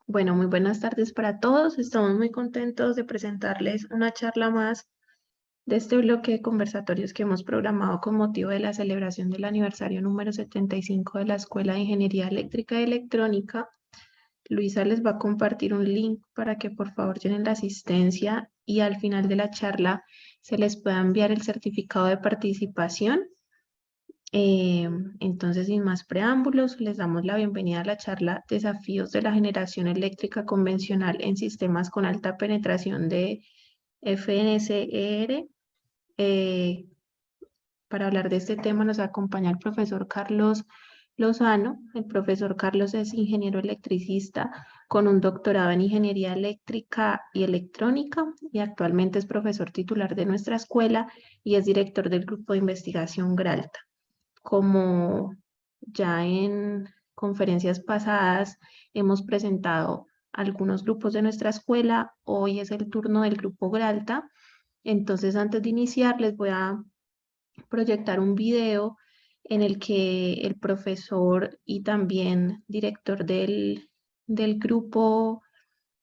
Bueno, muy buenas tardes para todos. Estamos muy contentos de presentarles una charla más de este bloque de conversatorios que hemos programado con motivo de la celebración del aniversario número 75 de la Escuela de Ingeniería Eléctrica y Electrónica. Luisa les va a compartir un link para que por favor llenen la asistencia y al final de la charla se les pueda enviar el certificado de participación. Eh, entonces, sin más preámbulos, les damos la bienvenida a la charla Desafíos de la generación eléctrica convencional en sistemas con alta penetración de FNCER. Eh, para hablar de este tema nos acompaña el profesor Carlos Lozano. El profesor Carlos es ingeniero electricista con un doctorado en ingeniería eléctrica y electrónica y actualmente es profesor titular de nuestra escuela y es director del grupo de investigación GRALTA. Como ya en conferencias pasadas hemos presentado algunos grupos de nuestra escuela, hoy es el turno del grupo Gralta. Entonces, antes de iniciar, les voy a proyectar un video en el que el profesor y también director del grupo,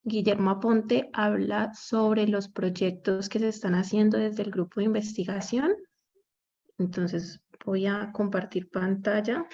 Guillermo Aponte, habla sobre los proyectos que se están haciendo desde el grupo de investigación. Entonces, voy a compartir pantalla.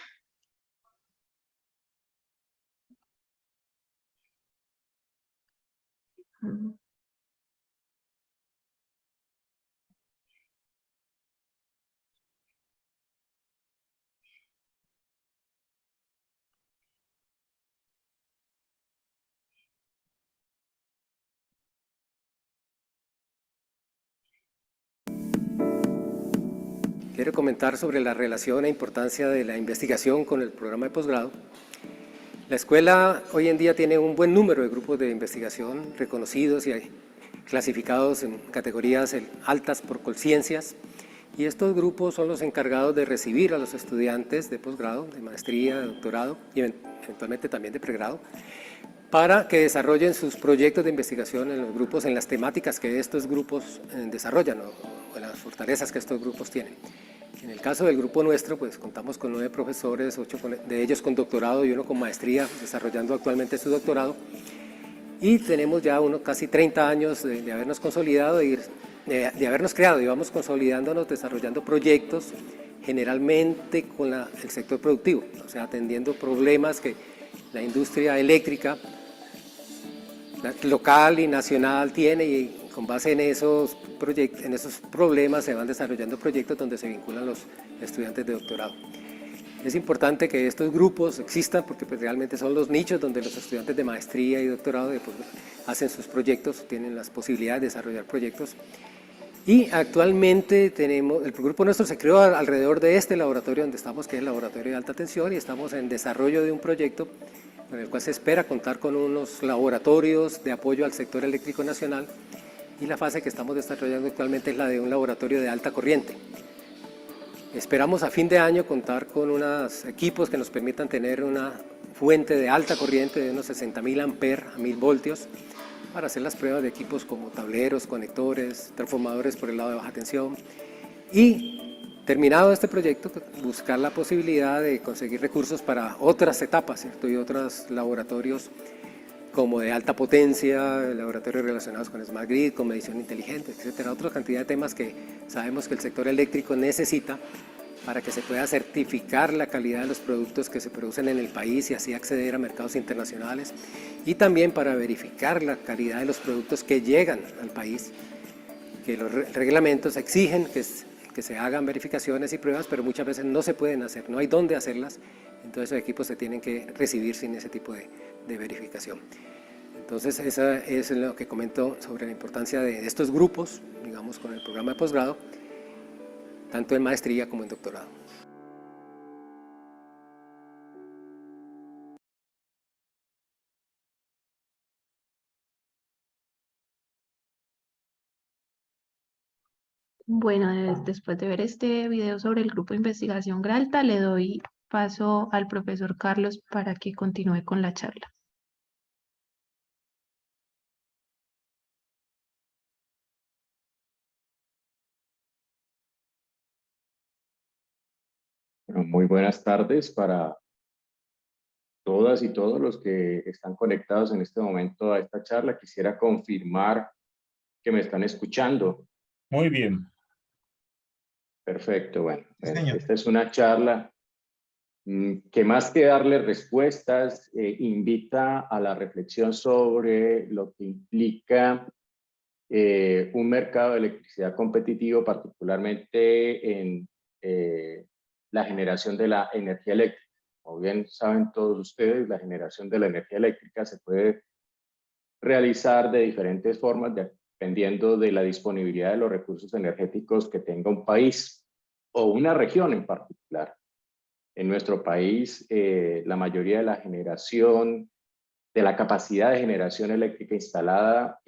Quiero comentar sobre la relación e importancia de la investigación con el programa de posgrado. La escuela hoy en día tiene un buen número de grupos de investigación reconocidos y clasificados en categorías altas por Colciencias, y estos grupos son los encargados de recibir a los estudiantes de posgrado, de maestría, de doctorado y eventualmente también de pregrado, para que desarrollen sus proyectos de investigación en los grupos, en las temáticas que estos grupos desarrollan o en las fortalezas que estos grupos tienen. En el caso del grupo nuestro, pues contamos con 9 profesores, 8 de ellos con doctorado y 1 con maestría, desarrollando actualmente su doctorado. Y tenemos ya casi 30 años de habernos consolidado, de habernos creado, y vamos consolidándonos, desarrollando proyectos, generalmente con el sector productivo, o sea, atendiendo problemas que la industria eléctrica local y nacional tiene, y con base en esos problemas se van desarrollando proyectos donde se vinculan los estudiantes de doctorado. Es importante que estos grupos existan porque pues, realmente son los nichos donde los estudiantes de maestría y doctorado hacen sus proyectos, tienen las posibilidades de desarrollar proyectos. Y actualmente el grupo nuestro se creó alrededor de este laboratorio donde estamos, que es el laboratorio de alta tensión, y estamos en desarrollo de un proyecto con el cual se espera contar con unos laboratorios de apoyo al sector eléctrico nacional, y la fase que estamos desarrollando actualmente es la de un laboratorio de alta corriente. Esperamos a fin de año contar con unos equipos que nos permitan tener una fuente de alta corriente de unos 60.000 amperes a 1000 voltios para hacer las pruebas de equipos como tableros, conectores, transformadores por el lado de baja tensión, y terminado este proyecto, buscar la posibilidad de conseguir recursos para otras etapas, ¿cierto? Y otros laboratorios como de alta potencia, laboratorios relacionados con Smart Grid, con medición inteligente, etcétera, otra cantidad de temas que sabemos que el sector eléctrico necesita para que se pueda certificar la calidad de los productos que se producen en el país y así acceder a mercados internacionales, y también para verificar la calidad de los productos que llegan al país, que los reglamentos exigen que se hagan verificaciones y pruebas, pero muchas veces no se pueden hacer, no hay dónde hacerlas, entonces los equipos se tienen que recibir sin ese tipo de verificación. Entonces, eso es lo que comento sobre la importancia de estos grupos, digamos, con el programa de posgrado, tanto en maestría como en doctorado. Bueno, después de ver este video sobre el grupo de investigación Gralta, le doy paso al profesor Carlos para que continúe con la charla. Bueno, muy buenas tardes para todas y todos los que están conectados en este momento a esta charla. Quisiera confirmar que me están escuchando. Muy bien. Perfecto, bueno. Sí, señor. Esta es una charla que más que darle respuestas, invita a la reflexión sobre lo que implica un mercado de electricidad competitivo, particularmente en la generación de la energía eléctrica. Como bien saben todos ustedes, la generación de la energía eléctrica se puede realizar de diferentes formas dependiendo de la disponibilidad de los recursos energéticos que tenga un país o una región en particular. En nuestro país, la mayoría de la generación, de la capacidad de generación eléctrica instalada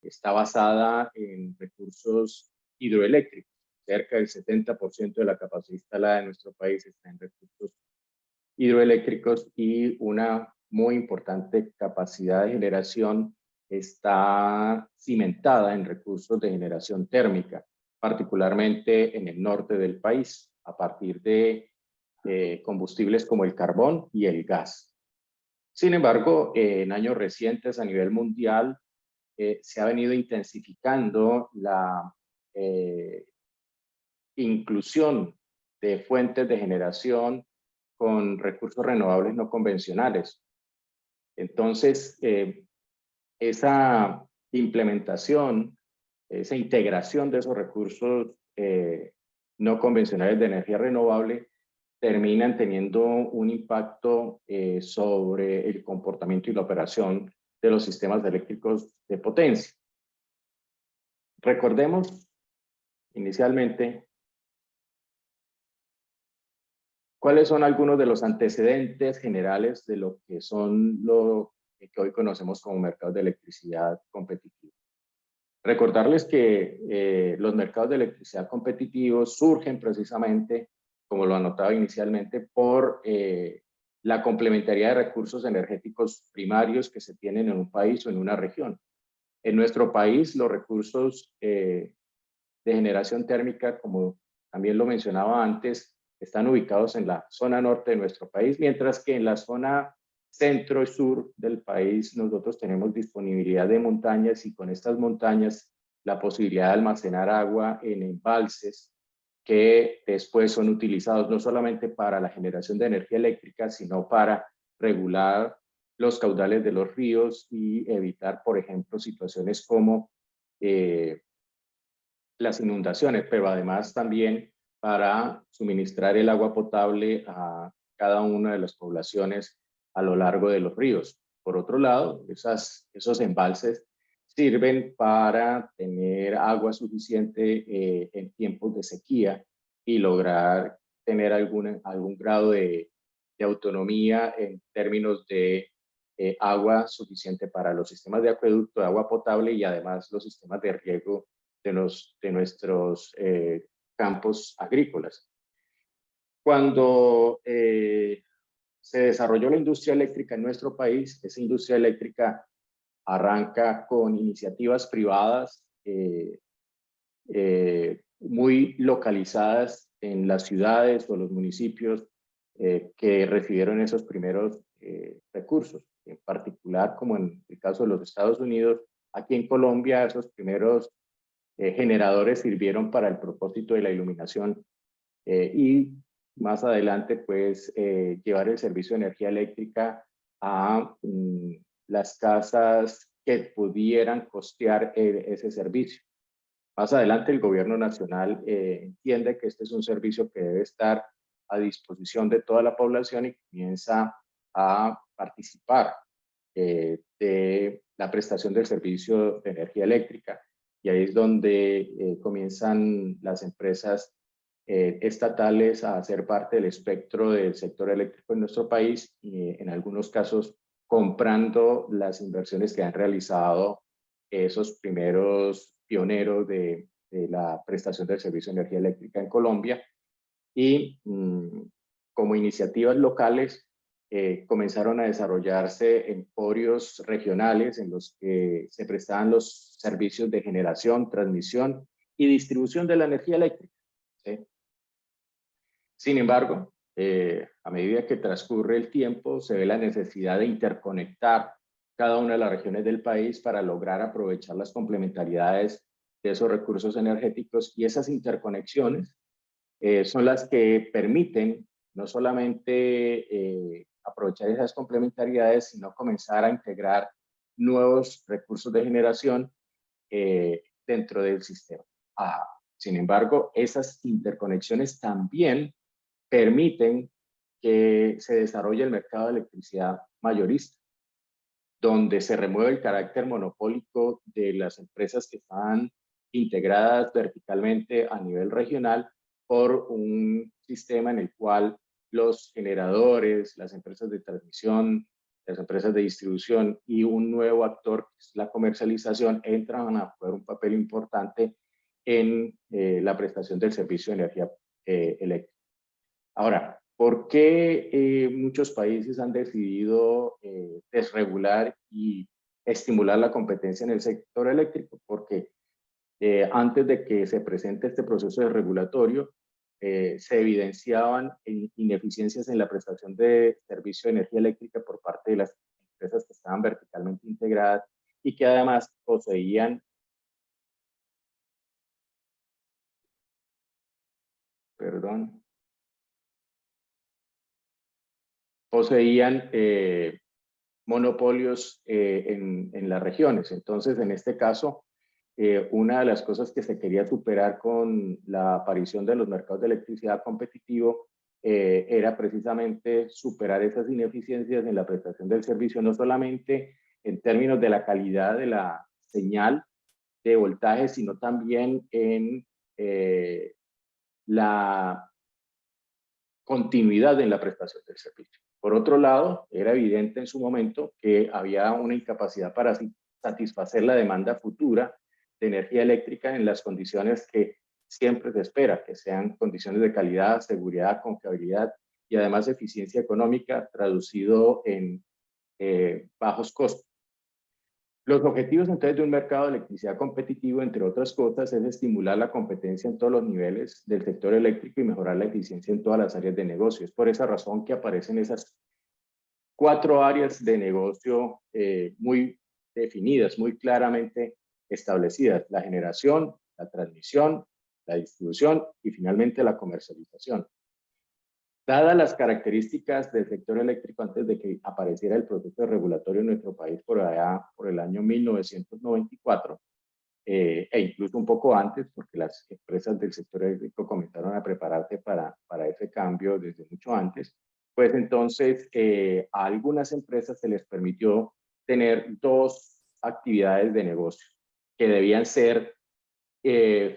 está basada en recursos hidroeléctricos. Cerca del 70% de la capacidad instalada en nuestro país está en recursos hidroeléctricos y una muy importante capacidad de generación está cimentada en recursos de generación térmica, particularmente en el norte del país, a partir de combustibles como el carbón y el gas. Sin embargo, en años recientes a nivel mundial se ha venido intensificando la inclusión de fuentes de generación con recursos renovables no convencionales. Entonces, esa implementación, esa integración de esos recursos no convencionales de energía renovable terminan teniendo un impacto sobre el comportamiento y la operación de los sistemas eléctricos de potencia. Recordemos inicialmente cuáles son algunos de los antecedentes generales de lo que son lo que hoy conocemos como mercados de electricidad competitivos. Recordarles que los mercados de electricidad competitivos surgen precisamente, como lo anotaba inicialmente, por la complementariedad de recursos energéticos primarios que se tienen en un país o en una región. En nuestro país, los recursos de generación térmica, como también lo mencionaba antes, están ubicados en la zona norte de nuestro país, mientras que en la zona centro y sur del país nosotros tenemos disponibilidad de montañas y con estas montañas la posibilidad de almacenar agua en embalses que después son utilizados no solamente para la generación de energía eléctrica, sino para regular los caudales de los ríos y evitar, por ejemplo, situaciones como las inundaciones, pero además también para suministrar el agua potable a cada una de las poblaciones a lo largo de los ríos. Por otro lado, esos embalses sirven para tener agua suficiente en tiempos de sequía y lograr tener algún grado de autonomía en términos de agua suficiente para los sistemas de acueducto, de agua potable y además los sistemas de riego de nuestros campos agrícolas. Cuando se desarrolló la industria eléctrica en nuestro país, esa industria eléctrica arranca con iniciativas privadas muy localizadas en las ciudades o los municipios que recibieron esos primeros recursos. En particular, como en el caso de los Estados Unidos, aquí en Colombia esos primeros generadores sirvieron para el propósito de la iluminación y más adelante pues llevar el servicio de energía eléctrica a las casas que pudieran costear ese servicio. Más adelante el gobierno nacional entiende que este es un servicio que debe estar a disposición de toda la población y comienza a participar de la prestación del servicio de energía eléctrica. Y ahí es donde comienzan las empresas estatales a ser parte del espectro del sector eléctrico en nuestro país y en algunos casos comprando las inversiones que han realizado esos primeros pioneros de la prestación del servicio de energía eléctrica en Colombia y como iniciativas locales comenzaron a desarrollarse emporios regionales en los que se prestaban los servicios de generación, transmisión y distribución de la energía eléctrica. ¿Sí? Sin embargo, a medida que transcurre el tiempo, se ve la necesidad de interconectar cada una de las regiones del país para lograr aprovechar las complementariedades de esos recursos energéticos, y esas interconexiones son las que permiten no solamente aprovechar esas complementariedades, sino comenzar a integrar nuevos recursos de generación dentro del sistema. Sin embargo, esas interconexiones también permiten que se desarrolle el mercado de electricidad mayorista, donde se remueve el carácter monopólico de las empresas que están integradas verticalmente a nivel regional por un sistema en el cual los generadores, las empresas de transmisión, las empresas de distribución y un nuevo actor, que es la comercialización, entran a jugar un papel importante en la prestación del servicio de energía eléctrica. Ahora, ¿por qué muchos países han decidido desregular y estimular la competencia en el sector eléctrico? Porque antes de que se presente este proceso de regulatorio, se evidenciaban ineficiencias en la prestación de servicio de energía eléctrica por parte de las empresas que estaban verticalmente integradas y que además poseían, perdón, poseían monopolios en las regiones. Entonces, en este caso, una de las cosas que se quería superar con la aparición de los mercados de electricidad competitivo era precisamente superar esas ineficiencias en la prestación del servicio, no solamente en términos de la calidad de la señal de voltaje, sino también en la continuidad en la prestación del servicio. Por otro lado, era evidente en su momento que había una incapacidad para satisfacer la demanda futura de energía eléctrica en las condiciones que siempre se espera, que sean condiciones de calidad, seguridad, confiabilidad y además eficiencia económica, traducido en bajos costos. Los objetivos entonces de un mercado de electricidad competitivo, entre otras cosas, es estimular la competencia en todos los niveles del sector eléctrico y mejorar la eficiencia en todas las áreas de negocio. Es por esa razón que aparecen esas 4 áreas de negocio muy definidas, muy claramente establecidas: la generación, la transmisión, la distribución y finalmente la comercialización. Dadas las características del sector eléctrico antes de que apareciera el proceso regulatorio en nuestro país por allá, por el año 1994, e incluso un poco antes, porque las empresas del sector eléctrico comenzaron a prepararse para ese cambio desde mucho antes, pues entonces a algunas empresas se les permitió tener 2 actividades de negocio que debían ser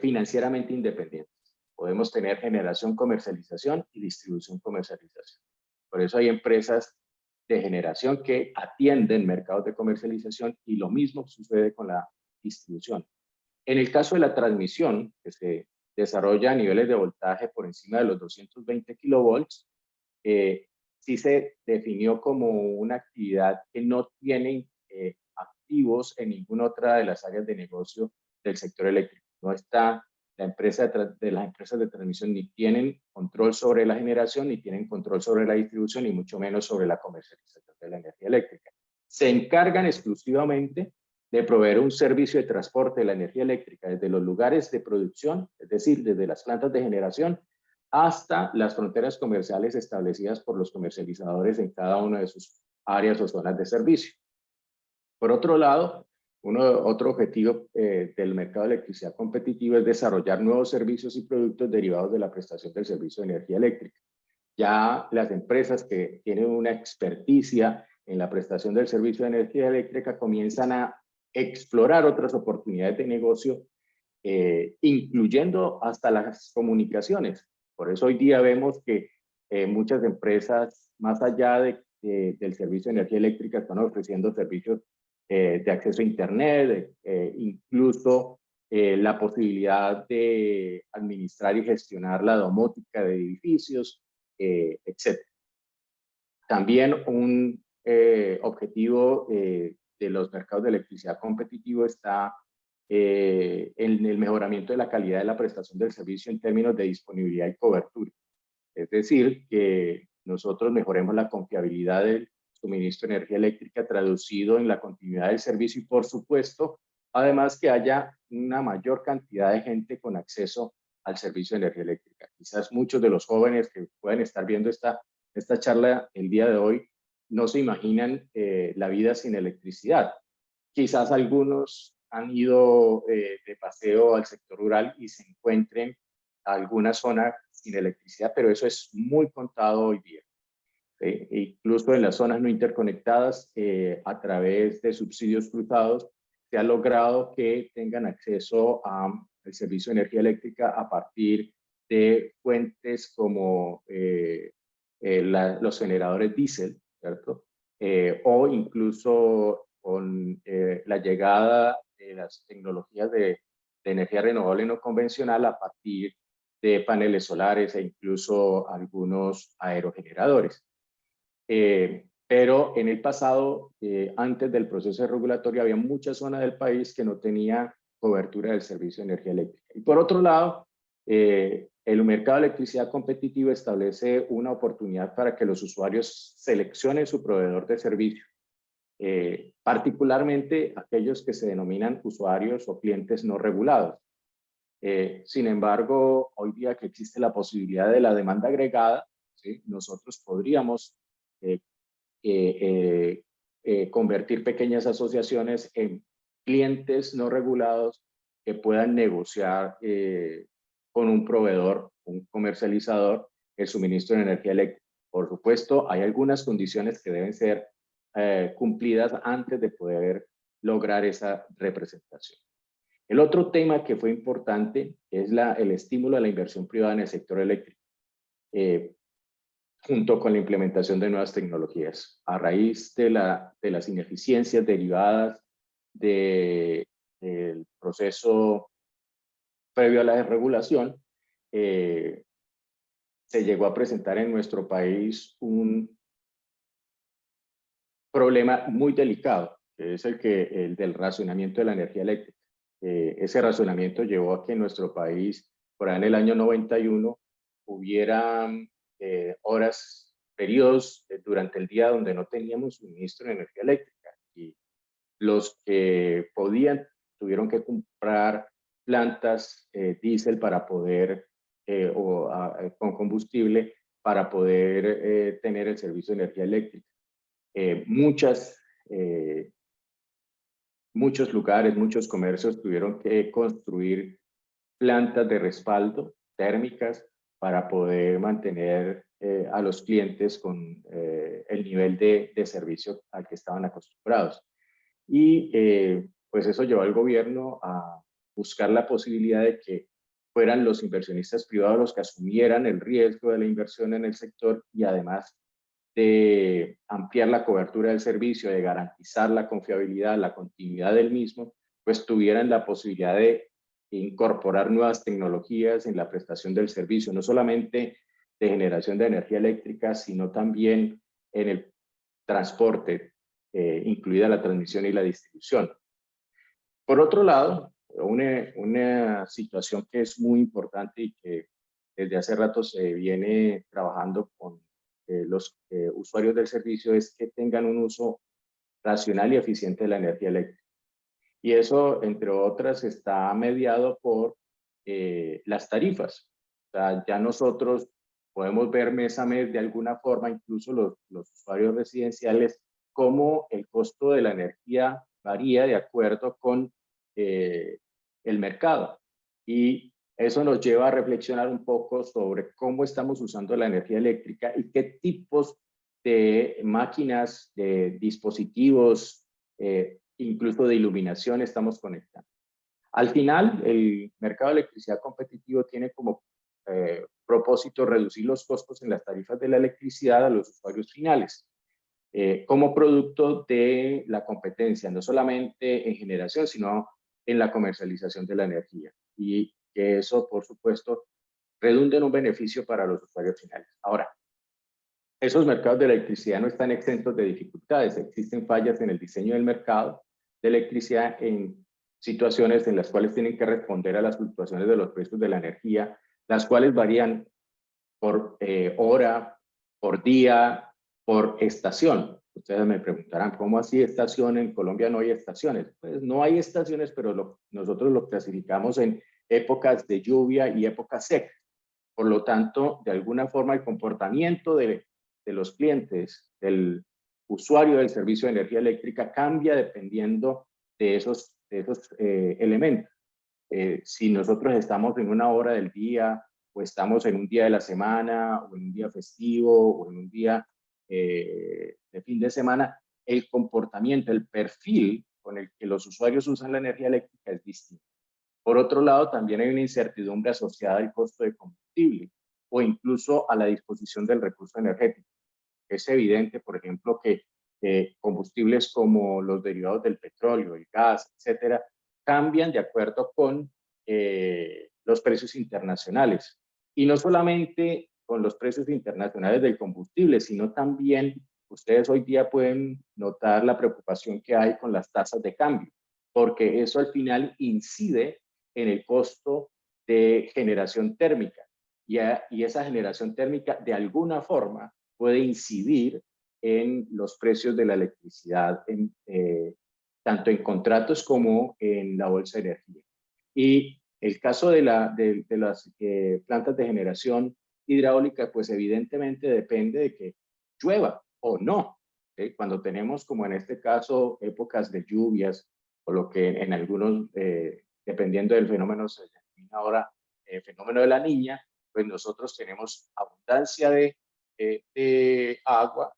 financieramente independientes. Podemos tener generación, comercialización y distribución, comercialización. Por eso hay empresas de generación que atienden mercados de comercialización y lo mismo sucede con la distribución. En el caso de la transmisión, que se desarrolla a niveles de voltaje por encima de los 220 kilovolts, sí se definió como una actividad que no tiene activos en ninguna otra de las áreas de negocio del sector eléctrico. No está las empresas de transmisión ni tienen control sobre la generación, ni tienen control sobre la distribución, ni mucho menos sobre la comercialización de la energía eléctrica. Se encargan exclusivamente de proveer un servicio de transporte de la energía eléctrica desde los lugares de producción, es decir, desde las plantas de generación, hasta las fronteras comerciales establecidas por los comercializadores en cada una de sus áreas o zonas de servicio. Por otro lado, otro objetivo del mercado de electricidad competitivo es desarrollar nuevos servicios y productos derivados de la prestación del servicio de energía eléctrica. Ya las empresas que tienen una experticia en la prestación del servicio de energía eléctrica comienzan a explorar otras oportunidades de negocio, incluyendo hasta las comunicaciones. Por eso hoy día vemos que muchas empresas, más allá del servicio de energía eléctrica, están ofreciendo servicios de acceso a Internet, incluso la posibilidad de administrar y gestionar la domótica de edificios, etc. También un objetivo de los mercados de electricidad competitivo está en el mejoramiento de la calidad de la prestación del servicio en términos de disponibilidad y cobertura. Es decir, que nosotros mejoremos la confiabilidad del suministro de energía eléctrica traducido en la continuidad del servicio y, por supuesto, además que haya una mayor cantidad de gente con acceso al servicio de energía eléctrica. Quizás muchos de los jóvenes que pueden estar viendo esta charla el día de hoy no se imaginan la vida sin electricidad. Quizás algunos han ido de paseo al sector rural y se encuentren alguna zona sin electricidad, pero eso es muy contado hoy día. Incluso en las zonas no interconectadas, a través de subsidios cruzados, se ha logrado que tengan acceso al servicio de energía eléctrica a partir de fuentes como los generadores diésel, ¿cierto? O incluso con la llegada de las tecnologías de energía renovable no convencional a partir de paneles solares e incluso algunos aerogeneradores. Pero en el pasado, antes del proceso regulatorio, había muchas zonas del país que no tenía cobertura del servicio de energía eléctrica. Y por otro lado, el mercado de electricidad competitivo establece una oportunidad para que los usuarios seleccionen su proveedor de servicio, particularmente aquellos que se denominan usuarios o clientes no regulados. Sin embargo, hoy día que existe la posibilidad de la demanda agregada, ¿sí?, nosotros podríamos convertir pequeñas asociaciones en clientes no regulados que puedan negociar con un proveedor, un comercializador, el suministro de energía eléctrica. Por supuesto, hay algunas condiciones que deben ser cumplidas antes de poder lograr esa representación. El otro tema que fue importante es el estímulo a la inversión privada en el sector eléctrico, junto con la implementación de nuevas tecnologías. A raíz de las ineficiencias derivadas del proceso previo a la desregulación, se llegó a presentar en nuestro país un problema muy delicado, que es el del racionamiento de la energía eléctrica. Ese racionamiento llevó a que en nuestro país, por ahí en el año 91, hubiera horas, periodos durante el día donde no teníamos suministro de energía eléctrica. Y los que podían tuvieron que comprar plantas diésel para poder, con combustible, para poder tener el servicio de energía eléctrica. Muchos lugares, muchos comercios tuvieron que construir plantas de respaldo térmicas para poder mantener a los clientes con el nivel de servicio al que estaban acostumbrados. Y pues eso llevó al gobierno a buscar la posibilidad de que fueran los inversionistas privados los que asumieran el riesgo de la inversión en el sector y además de ampliar la cobertura del servicio, de garantizar la confiabilidad, la continuidad del mismo, pues tuvieran la posibilidad de incorporar nuevas tecnologías en la prestación del servicio, no solamente de generación de energía eléctrica, sino también en el transporte, incluida la transmisión y la distribución. Por otro lado, una situación que es muy importante y que desde hace rato se viene trabajando con los usuarios del servicio es que tengan un uso racional y eficiente de la energía eléctrica. Y eso, entre otras, está mediado por las tarifas. O sea, ya nosotros podemos ver mes a mes de alguna forma, incluso los usuarios residenciales, cómo el costo de la energía varía de acuerdo con el mercado. Y eso nos lleva a reflexionar un poco sobre cómo estamos usando la energía eléctrica y qué tipos de máquinas, de dispositivos, incluso de iluminación estamos conectando. Al final, el mercado de electricidad competitivo tiene como propósito reducir los costos en las tarifas de la electricidad a los usuarios finales, como producto de la competencia, no solamente en generación, sino en la comercialización de la energía. Y que eso, por supuesto, redunda en un beneficio para los usuarios finales. Ahora, esos mercados de electricidad no están exentos de dificultades. Existen fallas en el diseño del mercado de electricidad en situaciones en las cuales tienen que responder a las fluctuaciones de los precios de la energía, las cuales varían por hora, por día, por estación. Ustedes me preguntarán, ¿cómo así estación? En Colombia no hay estaciones. Pues no hay estaciones, pero nosotros lo clasificamos en épocas de lluvia y épocas secas. Por lo tanto, de alguna forma el comportamiento de los clientes, del usuario del servicio de energía eléctrica cambia dependiendo de esos elementos. Si nosotros estamos en una hora del día, o estamos en un día de la semana, o en un día festivo, o en un día de fin de semana, el comportamiento, el perfil con el que los usuarios usan la energía eléctrica es distinto. Por otro lado, también hay una incertidumbre asociada al costo de combustible o incluso a la disposición del recurso energético. Es evidente, por ejemplo, que combustibles como los derivados del petróleo, el gas, etcétera, cambian de acuerdo con los precios internacionales. Y no solamente con los precios internacionales del combustible, sino también ustedes hoy día pueden notar la preocupación que hay con las tasas de cambio, porque eso al final incide en el costo de generación térmica. Y esa generación térmica, de alguna forma, puede incidir en los precios de la electricidad, tanto en contratos como en la bolsa de energía. Y el caso de las plantas de generación hidráulica, pues evidentemente depende de que llueva o no. ¿Sí? Cuando tenemos, como en este caso, épocas de lluvias, o lo que en algunos, dependiendo del fenómeno, se denomina ahora fenómeno de la Niña, pues nosotros tenemos abundancia de agua,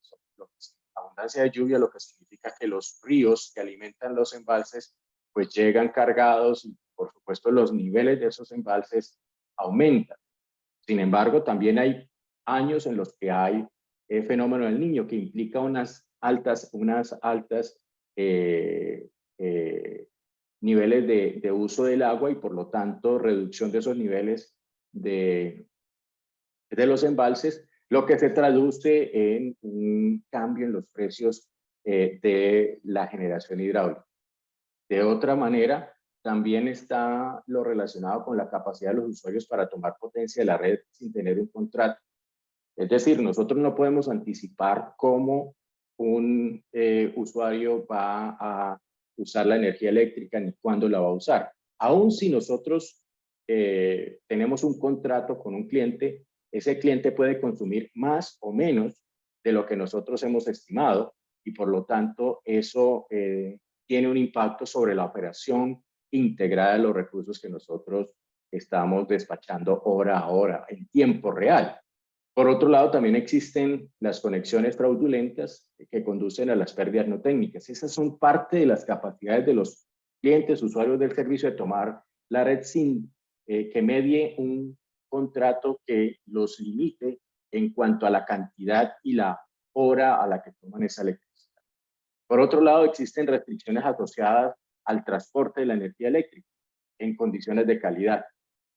abundancia de lluvia, lo que significa que los ríos que alimentan los embalses pues llegan cargados y por supuesto los niveles de esos embalses aumentan. Sin embargo, también hay años en los que hay fenómeno del Niño que implica unas altas niveles de uso del agua y por lo tanto reducción de esos niveles de los embalses, lo que se traduce en un cambio en los precios de la generación hidráulica. De otra manera, también está lo relacionado con la capacidad de los usuarios para tomar potencia de la red sin tener un contrato. Es decir, nosotros no podemos anticipar cómo un usuario va a usar la energía eléctrica ni cuándo la va a usar. Aún si nosotros tenemos un contrato con un cliente, ese cliente puede consumir más o menos de lo que nosotros hemos estimado y por lo tanto eso tiene un impacto sobre la operación integrada de los recursos que nosotros estamos despachando hora a hora en tiempo real. Por otro lado, también existen las conexiones fraudulentas que conducen a las pérdidas no técnicas. Esas son parte de las capacidades de los clientes, usuarios del servicio, de tomar la red sin que medie un contrato que los limite en cuanto a la cantidad y la hora a la que toman esa electricidad. Por otro lado, existen restricciones asociadas al transporte de la energía eléctrica en condiciones de calidad.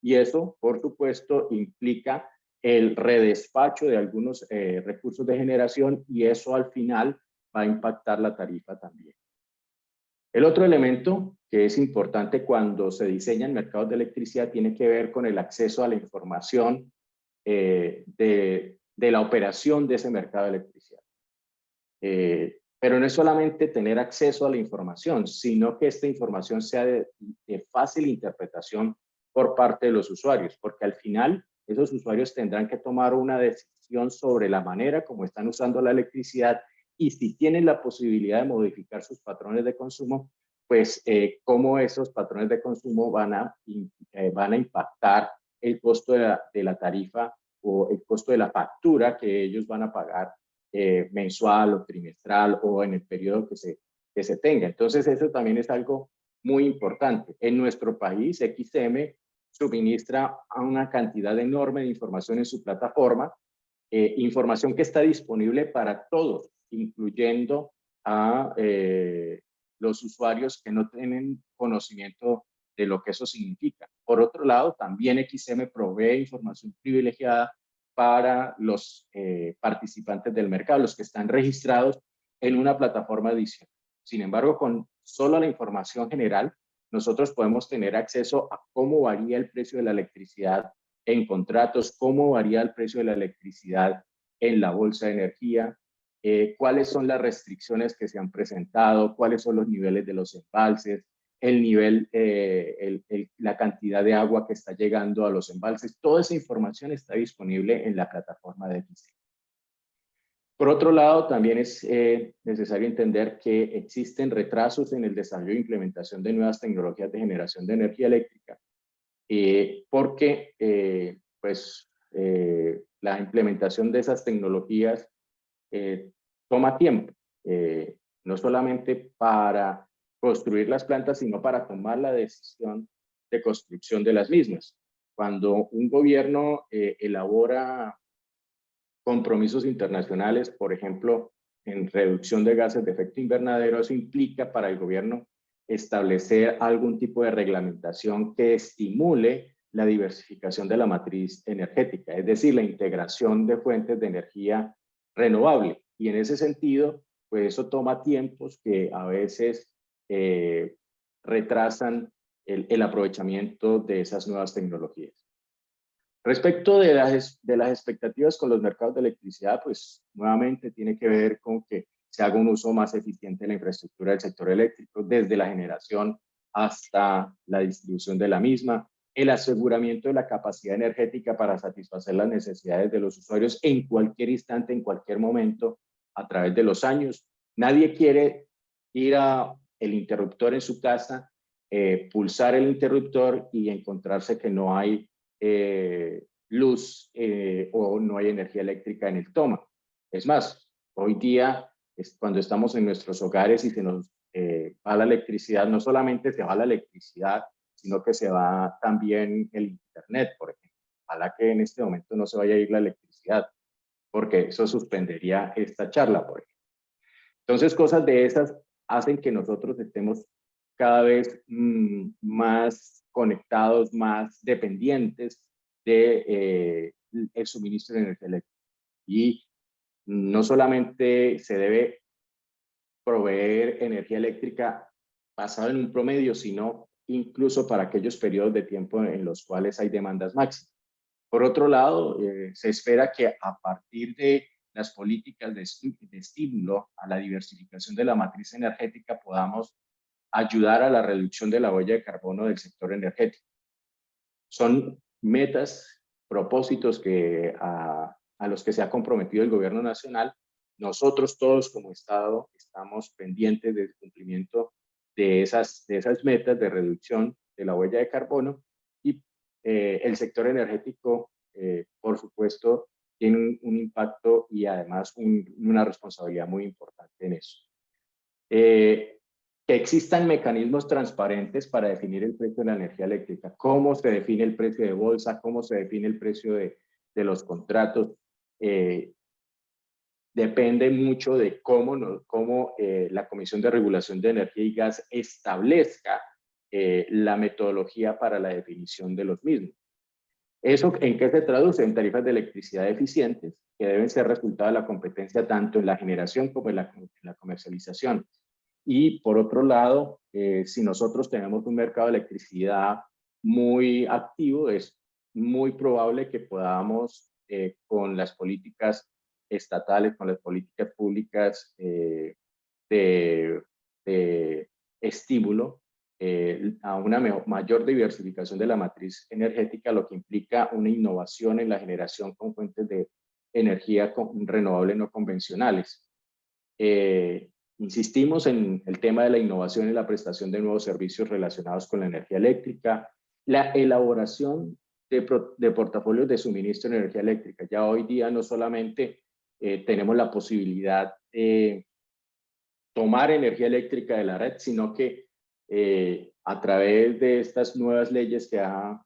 Y eso, por supuesto, implica el redespacho de algunos recursos de generación y eso al final va a impactar la tarifa también. El otro elemento que es importante cuando se diseñan mercados de electricidad tiene que ver con el acceso a la información de la operación de ese mercado de electricidad. Pero no es solamente tener acceso a la información, sino que esta información sea de fácil interpretación por parte de los usuarios, porque al final esos usuarios tendrán que tomar una decisión sobre la manera como están usando la electricidad y si tienen la posibilidad de modificar sus patrones de consumo, pues cómo esos patrones de consumo van a impactar el costo de la tarifa o el costo de la factura que ellos van a pagar mensual o trimestral o en el periodo que se tenga. Entonces eso también es algo muy importante. En nuestro país, XM suministra una cantidad enorme de información en su plataforma, información que está disponible para todos, incluyendo a los usuarios que no tienen conocimiento de lo que eso significa. Por otro lado, también XM provee información privilegiada para los participantes del mercado, los que están registrados en una plataforma adicional. Sin embargo, con solo la información general, nosotros podemos tener acceso a cómo varía el precio de la electricidad en contratos, cómo varía el precio de la electricidad en la bolsa de energía, cuáles son las restricciones que se han presentado, cuáles son los niveles de los embalses, el nivel, la cantidad de agua que está llegando a los embalses. Toda esa información está disponible en la plataforma de XISE. Por otro lado, también es necesario entender que existen retrasos en el desarrollo e implementación de nuevas tecnologías de generación de energía eléctrica, porque la implementación de esas tecnologías toma tiempo, no solamente para construir las plantas, sino para tomar la decisión de construcción de las mismas. Cuando un gobierno elabora compromisos internacionales, por ejemplo, en reducción de gases de efecto invernadero, eso implica para el gobierno establecer algún tipo de reglamentación que estimule la diversificación de la matriz energética, es decir, la integración de fuentes de energía renovable. Y en ese sentido, pues eso toma tiempos que a veces retrasan el aprovechamiento de esas nuevas tecnologías. Respecto de las expectativas con los mercados de electricidad, pues nuevamente tiene que ver con que se haga un uso más eficiente de la infraestructura del sector eléctrico, desde la generación hasta la distribución de la misma, el aseguramiento de la capacidad energética para satisfacer las necesidades de los usuarios en cualquier instante, en cualquier momento, a través de los años. Nadie quiere ir a el interruptor en su casa, pulsar el interruptor y encontrarse que no hay luz o no hay energía eléctrica en el toma. Es más, hoy día, cuando estamos en nuestros hogares y se nos va la electricidad, no solamente se va la electricidad, sino que se va también el internet, por ejemplo. Ojalá que en este momento no se vaya a ir la electricidad, porque eso suspendería esta charla, por ejemplo. Entonces, cosas de esas hacen que nosotros estemos cada vez más conectados, más dependientes de el suministro de energía eléctrica. Y no solamente se debe proveer energía eléctrica basada en un promedio, sino incluso para aquellos periodos de tiempo en los cuales hay demandas máximas. Por otro lado, se espera que a partir de las políticas de estímulo a la diversificación de la matriz energética podamos ayudar a la reducción de la huella de carbono del sector energético. Son metas, propósitos que a los que se ha comprometido el gobierno nacional. Nosotros todos como Estado estamos pendientes del cumplimiento de esas metas de reducción de la huella de carbono y el sector energético, por supuesto, tiene un impacto y además una responsabilidad muy importante en eso. Que existan mecanismos transparentes para definir el precio de la energía eléctrica, cómo se define el precio de bolsa, cómo se define el precio de los contratos, depende mucho de cómo la Comisión de Regulación de Energía y Gas establezca la metodología para la definición de los mismos. ¿Eso en qué se traduce? En tarifas de electricidad eficientes, que deben ser resultado de la competencia tanto en la generación como en la comercialización. Y por otro lado, si nosotros tenemos un mercado de electricidad muy activo, es muy probable que podamos, con las políticas estatales, con las políticas públicas de estímulo, a una mayor diversificación de la matriz energética, lo que implica una innovación en la generación con fuentes de energía renovable no convencionales. Insistimos en el tema de la innovación y la prestación de nuevos servicios relacionados con la energía eléctrica, la elaboración de portafolios de suministro de energía eléctrica. Ya hoy día no solamente tenemos la posibilidad de tomar energía eléctrica de la red, sino que a través de estas nuevas leyes que han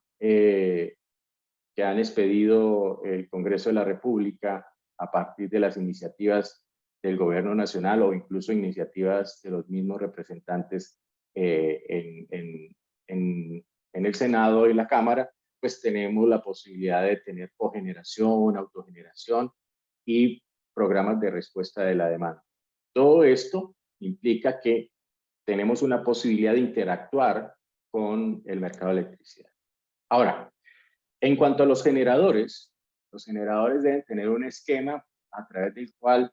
expedido el Congreso de la República a partir de las iniciativas del gobierno nacional o incluso iniciativas de los mismos representantes en el Senado y la Cámara, pues tenemos la posibilidad de tener cogeneración, autogeneración y programas de respuesta de la demanda. Todo esto implica que tenemos una posibilidad de interactuar con el mercado de electricidad. Ahora, En cuanto a los generadores deben tener un esquema a través del cual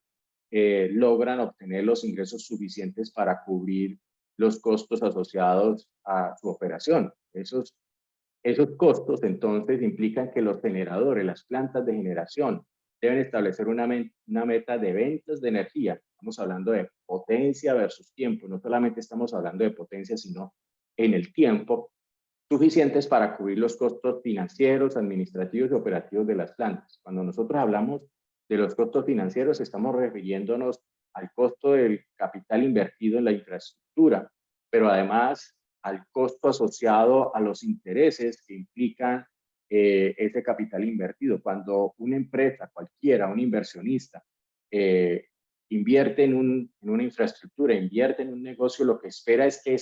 logran obtener los ingresos suficientes para cubrir los costos asociados a su operación. Esos costos entonces implican que los generadores, las plantas de generación, deben establecer una meta de ventas de energía. Estamos hablando de potencia versus tiempo. No solamente estamos hablando de potencia, sino en el tiempo, suficientes para cubrir los costos financieros, administrativos y operativos de las plantas. Cuando nosotros hablamos de los costos financieros, estamos refiriéndonos al costo del capital invertido en la infraestructura, pero además al costo asociado a los intereses que implican ese capital invertido. Cuando una empresa cualquiera, un inversionista, invierte en una infraestructura, invierte en un negocio, lo que espera es que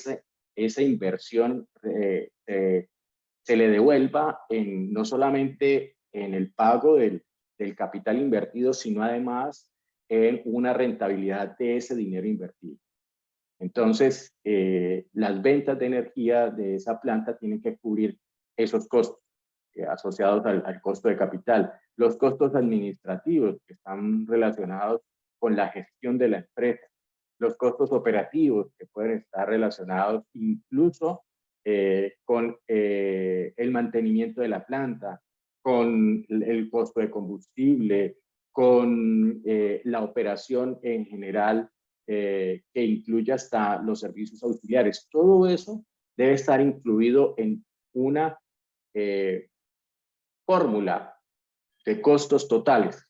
esa inversión se le devuelva no solamente en el pago del capital invertido, sino además en una rentabilidad de ese dinero invertido. Entonces, las ventas de energía de esa planta tienen que cubrir esos costos asociados al costo de capital. Los costos administrativos que están relacionados con la gestión de la empresa. Los costos operativos que pueden estar relacionados incluso con el mantenimiento de la planta, con el costo de combustible, con la operación en general, que incluye hasta los servicios auxiliares. Todo eso debe estar incluido en una fórmula de costos totales.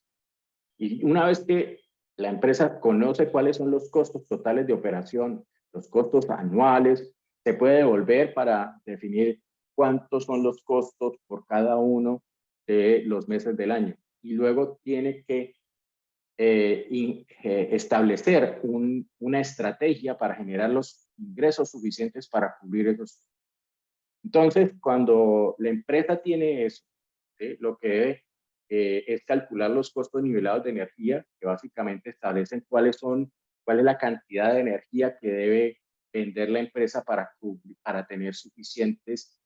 Y una vez que la empresa conoce cuáles son los costos totales de operación, los costos anuales, se puede devolver para definir cuántos son los costos por cada uno de los meses del año. Y luego tiene que establecer una estrategia para generar los ingresos suficientes para cubrir esos. Entonces, cuando la empresa tiene eso, lo que debe es calcular los costos nivelados de energía, que básicamente establecen cuál es la cantidad de energía que debe vender la empresa para tener suficientes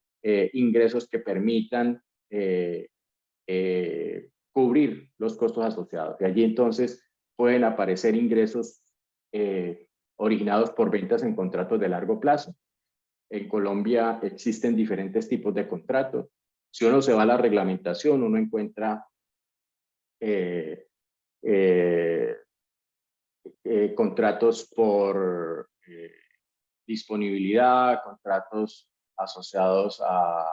ingresos que permitan cubrir los costos asociados. Y allí entonces pueden aparecer ingresos originados por ventas en contratos de largo plazo. En Colombia existen diferentes tipos de contratos. Si uno se va a la reglamentación, uno encuentra contratos por disponibilidad, contratos asociados a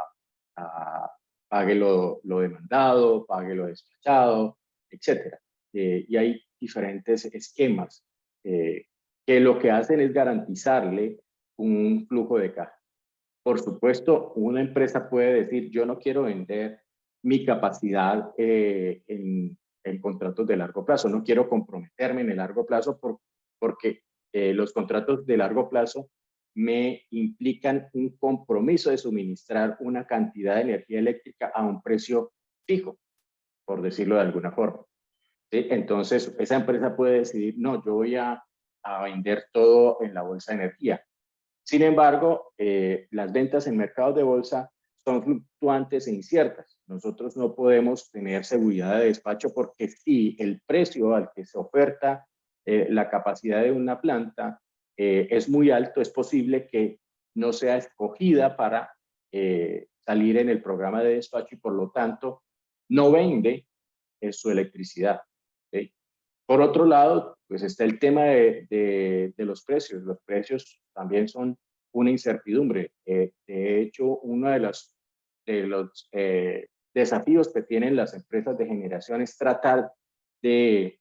pague lo demandado, pague lo despachado, etc. Y hay diferentes esquemas que lo que hacen es garantizarle un flujo de caja. Por supuesto, una empresa puede decir, yo no quiero vender mi capacidad en contratos de largo plazo, no quiero comprometerme en el largo plazo porque los contratos de largo plazo me implican un compromiso de suministrar una cantidad de energía eléctrica a un precio fijo, por decirlo de alguna forma. ¿Sí? Entonces, esa empresa puede decidir, no, yo voy a vender todo en la bolsa de energía. Sin embargo, las ventas en mercados de bolsa son fluctuantes e inciertas. Nosotros no podemos tener seguridad de despacho porque si el precio al que se oferta la capacidad de una planta es muy alto, es posible que no sea escogida para salir en el programa de despacho y por lo tanto no vende su electricidad. ¿Sí? Por otro lado, pues está el tema de los precios. Los precios también son una incertidumbre. De hecho, uno de los desafíos que tienen las empresas de generación es tratar de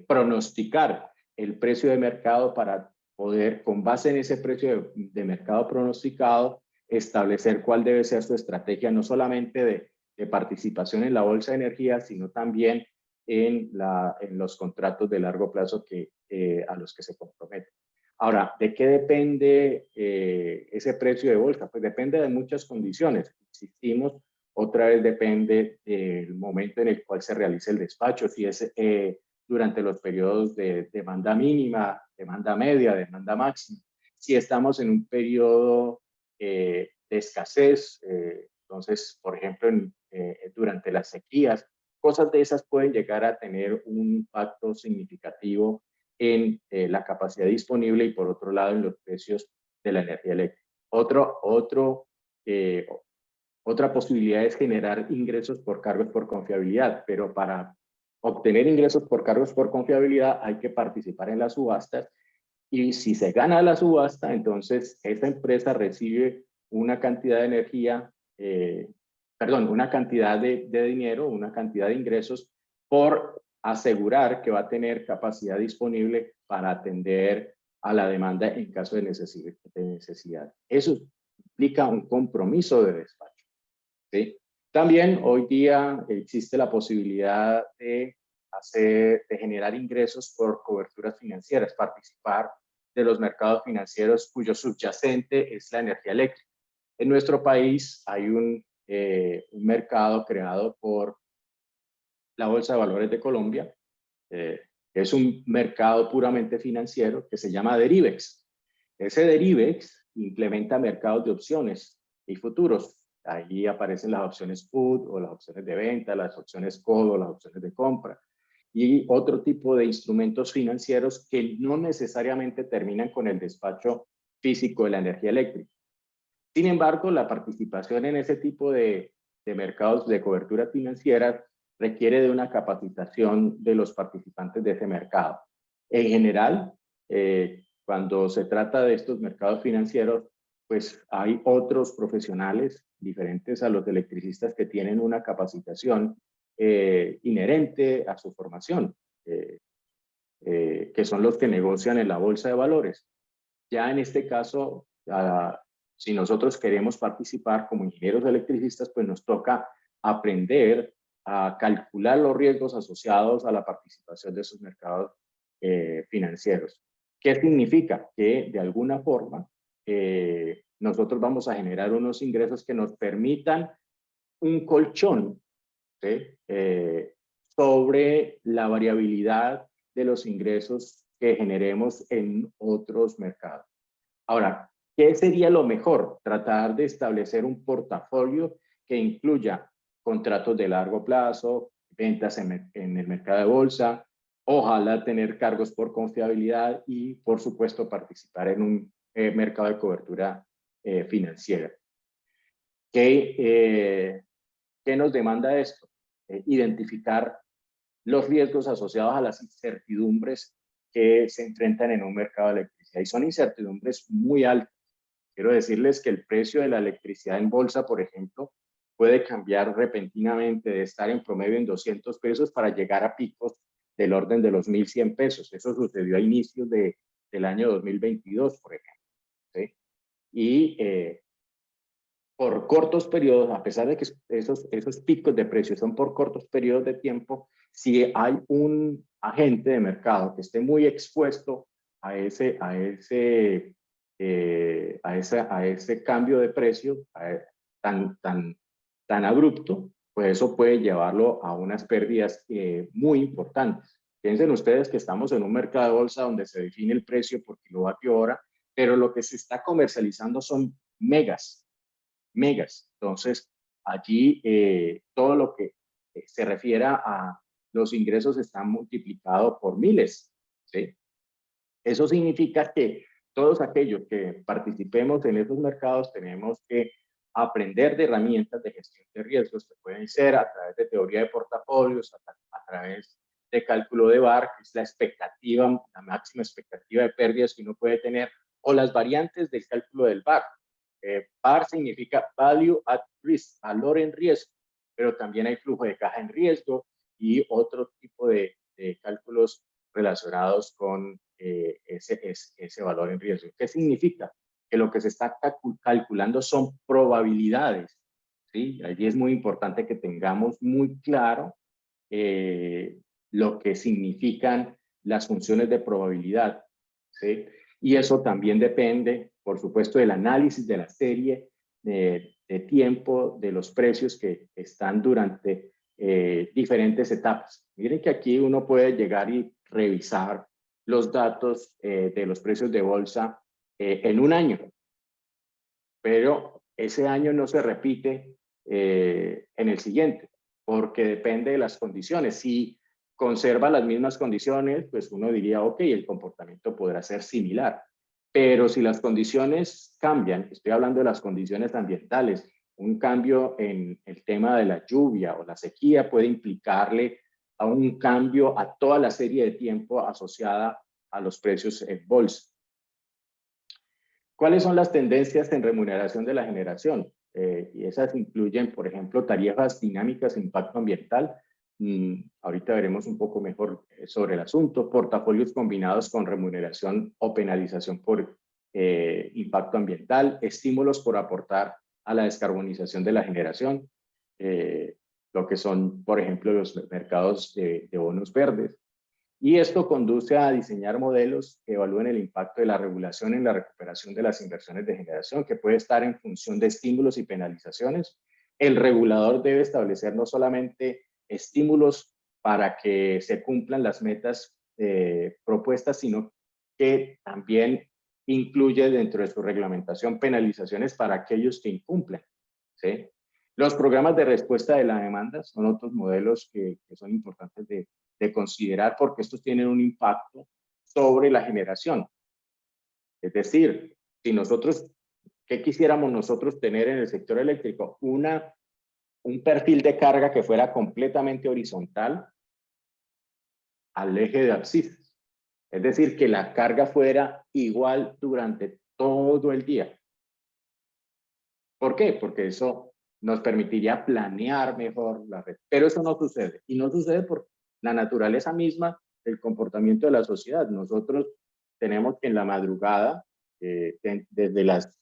pronosticar el precio de mercado para poder, con base en ese precio de mercado pronosticado, establecer cuál debe ser su estrategia, no solamente de participación en la bolsa de energía, sino también en los contratos de largo plazo a los que se comprometen. Ahora, ¿de qué depende ese precio de bolsa? Pues depende de muchas condiciones. Insistimos, otra vez depende del momento en el cual se realice el despacho, si es durante los periodos de demanda mínima, demanda media, demanda máxima. Si estamos en un periodo de escasez, Entonces, por ejemplo, durante las sequías, cosas de esas pueden llegar a tener un impacto significativo en la capacidad disponible y por otro lado en los precios de la energía eléctrica. Otra posibilidad es generar ingresos por cargos por confiabilidad, pero para obtener ingresos por cargos por confiabilidad hay que participar en las subastas y si se gana la subasta, entonces esa empresa recibe una cantidad de energía, una cantidad de dinero, una cantidad de ingresos por asegurar que va a tener capacidad disponible para atender a la demanda en caso de necesidad. Eso implica un compromiso de despacho, ¿sí? También hoy día existe la posibilidad de generar ingresos por coberturas financieras, participar de los mercados financieros cuyo subyacente es la energía eléctrica. En nuestro país hay un mercado creado por la Bolsa de Valores de Colombia. Es un mercado puramente financiero que se llama Derivex. Ese Derivex implementa mercados de opciones y futuros. Allí aparecen las opciones put o las opciones de venta, las opciones call o las opciones de compra y otro tipo de instrumentos financieros que no necesariamente terminan con el despacho físico de la energía eléctrica. Sin embargo, la participación en ese tipo de mercados de cobertura financiera requiere de una capacitación de los participantes de ese mercado. En general, cuando se trata de estos mercados financieros, pues hay otros profesionales diferentes a los electricistas que tienen una capacitación inherente a su formación, que son los que negocian en la bolsa de valores. Ya en este caso, si nosotros queremos participar como ingenieros electricistas, pues nos toca aprender a calcular los riesgos asociados a la participación de esos mercados financieros. ¿Qué significa? Que de alguna forma nosotros vamos a generar unos ingresos que nos permitan un colchón, ¿sí? Sobre la variabilidad de los ingresos que generemos en otros mercados. Ahora, ¿qué sería lo mejor? Tratar de establecer un portafolio que incluya contratos de largo plazo, ventas en el mercado de bolsa, ojalá tener cargos por confiabilidad y, por supuesto, participar en un mercado de cobertura financiera. ¿Qué nos demanda esto? Identificar los riesgos asociados a las incertidumbres que se enfrentan en un mercado de electricidad. Y son incertidumbres muy altas. Quiero decirles que el precio de la electricidad en bolsa, por ejemplo, puede cambiar repentinamente de estar en promedio en 200 pesos para llegar a picos del orden de los 1.100 pesos. Eso sucedió a inicios del año 2022, por ejemplo, ¿sí? Y por cortos periodos, a pesar de que esos picos de precios son por cortos periodos de tiempo, si hay un agente de mercado que esté muy expuesto a ese cambio de precio tan abrupto, pues eso puede llevarlo a unas pérdidas muy importantes. Piensen ustedes que estamos en un mercado de bolsa donde se define el precio por kilovatio hora, pero lo que se está comercializando son megas. Entonces, allí todo lo que se refiera a los ingresos están multiplicados por miles, ¿sí? Eso significa que todos aquellos que participemos en esos mercados tenemos que aprender de herramientas de gestión de riesgos que pueden ser a través de teoría de portafolios, a través de cálculo de VAR, que es la máxima expectativa de pérdidas que uno puede tener, o las variantes del cálculo del VAR. VAR significa Value at Risk, valor en riesgo, pero también hay flujo de caja en riesgo y otro tipo de cálculos relacionados con ese valor en riesgo. ¿Qué significa? Que lo que se está calculando son probabilidades, ¿sí? Allí es muy importante que tengamos muy claro lo que significan las funciones de probabilidad, ¿sí? Y eso también depende, por supuesto, del análisis de la serie de tiempo de los precios que están durante diferentes etapas. Miren que aquí uno puede llegar y revisar los datos de los precios de bolsa en un año, pero ese año no se repite en el siguiente, porque depende de las condiciones. Si conserva las mismas condiciones, pues uno diría, ok, el comportamiento podrá ser similar. Pero si las condiciones cambian, estoy hablando de las condiciones ambientales, un cambio en el tema de la lluvia o la sequía puede implicarle a un cambio a toda la serie de tiempo asociada a los precios en bolsa. ¿Cuáles son las tendencias en remuneración de la generación? Y esas incluyen, por ejemplo, tarifas dinámicas de impacto ambiental. Ahorita veremos un poco mejor sobre el asunto. Portafolios combinados con remuneración o penalización por impacto ambiental. Estímulos por aportar a la descarbonización de la generación. Lo que son, por ejemplo, los mercados de bonos verdes. Y esto conduce a diseñar modelos que evalúen el impacto de la regulación en la recuperación de las inversiones de generación, que puede estar en función de estímulos y penalizaciones. El regulador debe establecer no solamente estímulos para que se cumplan las metas propuestas, sino que también incluye dentro de su reglamentación penalizaciones para aquellos que incumplen, ¿sí? Los programas de respuesta de la demanda son otros modelos que son importantes de considerar, porque estos tienen un impacto sobre la generación. Es decir, si nosotros, ¿qué quisiéramos nosotros tener en el sector eléctrico? Un perfil de carga que fuera completamente horizontal al eje de abscisas. Es decir, que la carga fuera igual durante todo el día. ¿Por qué? Porque eso nos permitiría planear mejor la red. Pero eso no sucede. Y no sucede por la naturaleza misma del comportamiento de la sociedad. Nosotros tenemos que en la madrugada, desde las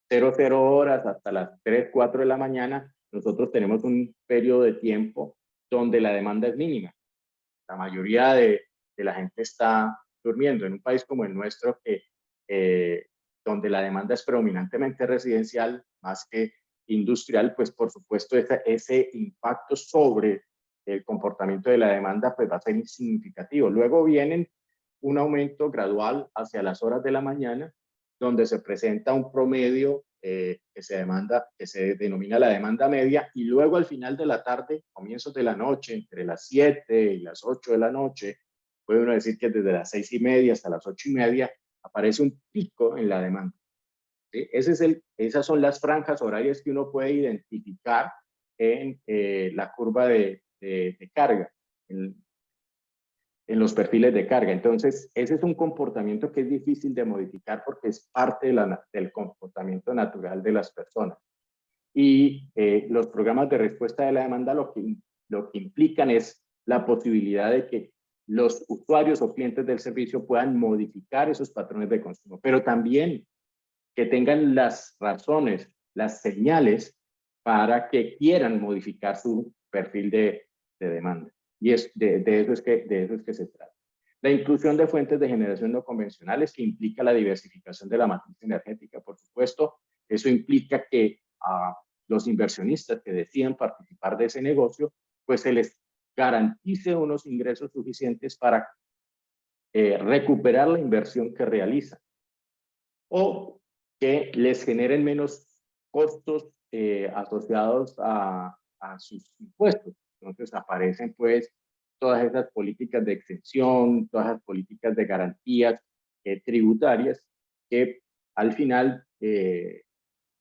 00 horas hasta las 3, 4 de la mañana, nosotros tenemos un periodo de tiempo donde la demanda es mínima. La mayoría de la gente está durmiendo. En un país como el nuestro, donde la demanda es predominantemente residencial, más que industrial, pues por supuesto ese impacto sobre el comportamiento de la demanda pues va a ser insignificativo. Luego vienen un aumento gradual hacia las horas de la mañana, donde se presenta un promedio que se denomina la demanda media, y luego al final de la tarde, comienzos de la noche, entre las 7 y las 8 de la noche, puede uno decir que desde las 6:30 hasta las 8:30 aparece un pico en la demanda. ¿Sí? Esas son las franjas horarias que uno puede identificar en la curva de carga, en los perfiles de carga. Entonces, ese es un comportamiento que es difícil de modificar porque es parte del comportamiento natural de las personas. Y los programas de respuesta de la demanda lo que implican es la posibilidad de que los usuarios o clientes del servicio puedan modificar esos patrones de consumo, pero también que tengan las razones, las señales para que quieran modificar su perfil de demanda. Y de eso es que se trata. La inclusión de fuentes de generación no convencionales, que implica la diversificación de la matriz energética, por supuesto. Eso implica que a los inversionistas que decidan participar de ese negocio, pues se les garantice unos ingresos suficientes para recuperar la inversión que realizan, o que les generen menos costos asociados a sus impuestos. Entonces aparecen pues todas esas políticas de exención, todas esas políticas de garantías tributarias que al final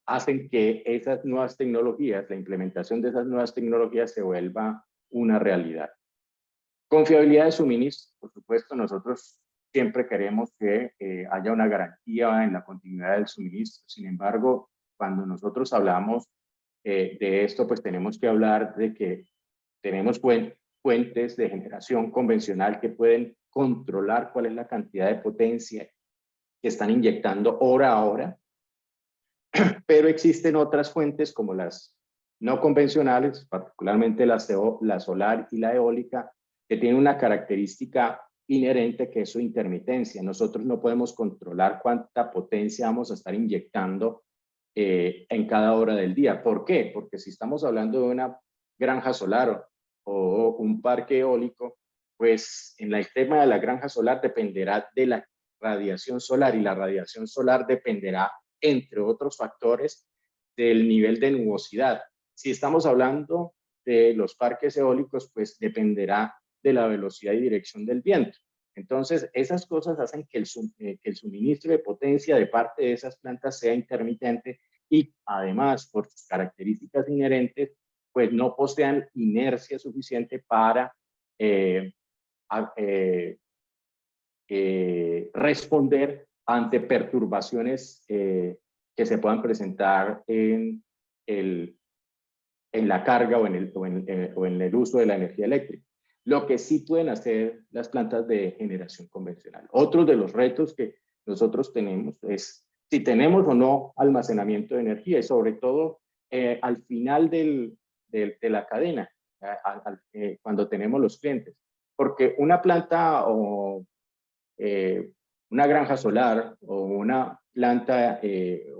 hacen que esas nuevas tecnologías, la implementación de esas nuevas tecnologías se vuelva una realidad. Confiabilidad de suministro, por supuesto, nosotros siempre queremos que haya una garantía en la continuidad del suministro. Sin embargo, cuando nosotros hablamos de esto, pues tenemos que hablar de que tenemos fuentes de generación convencional que pueden controlar cuál es la cantidad de potencia que están inyectando hora a hora, pero existen otras fuentes como las no convencionales, particularmente la solar y la eólica, que tienen una característica inherente que es su intermitencia. Nosotros no podemos controlar cuánta potencia vamos a estar inyectando en cada hora del día. ¿Por qué? Porque si estamos hablando de una granja solar o un parque eólico, pues en el tema de la granja solar dependerá de la radiación solar, y la radiación solar dependerá, entre otros factores, del nivel de nubosidad. Si estamos hablando de los parques eólicos, pues dependerá de la velocidad y dirección del viento. Entonces, esas cosas hacen que el suministro de potencia de parte de esas plantas sea intermitente y además, por sus características inherentes, pues no posean inercia suficiente para responder ante perturbaciones que se puedan presentar en la carga o en el uso de la energía eléctrica. Lo que sí pueden hacer las plantas de generación convencional. Otro de los retos que nosotros tenemos es si tenemos o no almacenamiento de energía y sobre todo al final de la cadena, cuando tenemos los clientes. Porque una planta o una granja solar o una planta,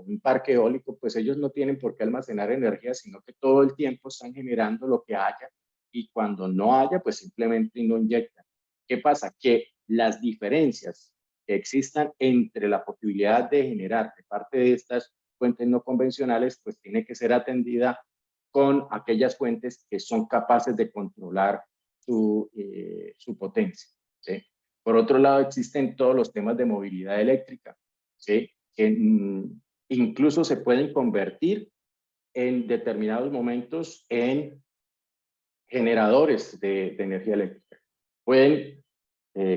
un parque eólico, pues ellos no tienen por qué almacenar energía, sino que todo el tiempo están generando lo que haya y cuando no haya, pues simplemente no inyectan. ¿Qué pasa? Que las diferencias que existan entre la posibilidad de generar de parte de estas fuentes no convencionales, pues tiene que ser atendida con aquellas fuentes que son capaces de controlar su potencia, ¿sí? Por otro lado, existen todos los temas de movilidad eléctrica, ¿sí? Que incluso se pueden convertir en determinados momentos en generadores de energía eléctrica. Pueden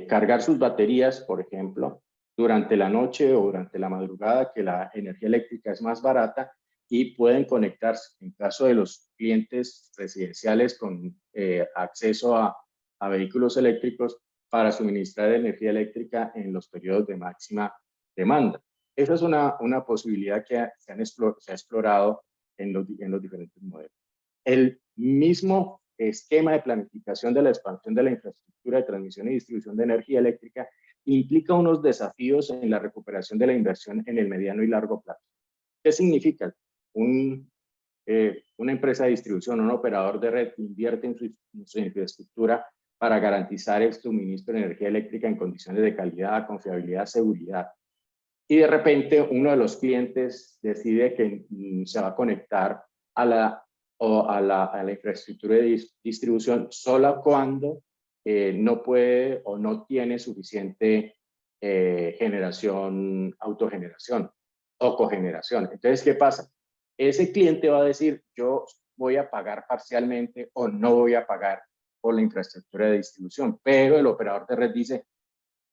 cargar sus baterías, por ejemplo, durante la noche o durante la madrugada, que la energía eléctrica es más barata, y pueden conectarse, en caso de los clientes residenciales con acceso a vehículos eléctricos, para suministrar energía eléctrica en los periodos de máxima demanda. Esa es una posibilidad que se ha explorado en los diferentes modelos. El mismo esquema de planificación de la expansión de la infraestructura de transmisión y distribución de energía eléctrica implica unos desafíos en la recuperación de la inversión en el mediano y largo plazo. ¿Qué significa? Una empresa de distribución, un operador de red invierte en su infraestructura para garantizar el suministro de energía eléctrica en condiciones de calidad, confiabilidad, seguridad. Y de repente uno de los clientes decide que se va a conectar a la infraestructura de distribución solo cuando no puede o no tiene suficiente autogeneración o cogeneración. Entonces, ¿qué pasa? Ese cliente va a decir, yo voy a pagar parcialmente o no voy a pagar por la infraestructura de distribución, pero el operador de red dice,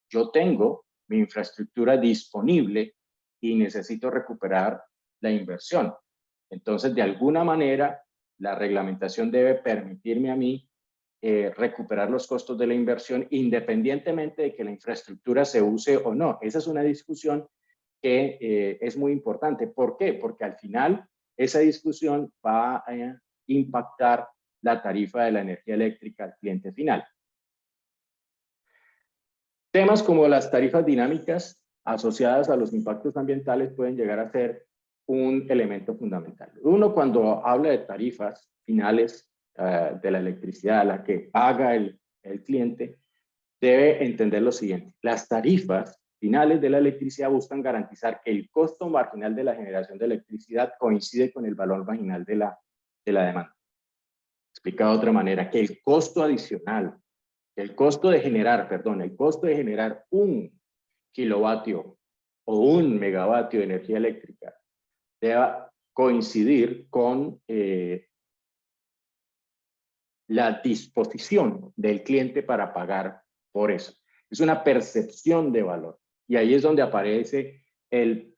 yo tengo mi infraestructura disponible y necesito recuperar la inversión. Entonces, de alguna manera, la reglamentación debe permitirme a mí recuperar los costos de la inversión independientemente de que la infraestructura se use o no. Esa es una discusión que es muy importante. ¿Por qué? Porque al final esa discusión va a impactar la tarifa de la energía eléctrica al cliente final. Temas como las tarifas dinámicas asociadas a los impactos ambientales pueden llegar a ser un elemento fundamental. Uno, cuando habla de tarifas finales de la electricidad, la que paga el cliente, debe entender lo siguiente. Las tarifas finales de la electricidad buscan garantizar que el costo marginal de la generación de electricidad coincide con el valor marginal de la demanda. Explicado de otra manera, que el costo adicional, el costo de generar un kilovatio o un megavatio de energía eléctrica deba coincidir con la disposición del cliente para pagar por eso. Es una percepción de valor. Y ahí es donde aparece el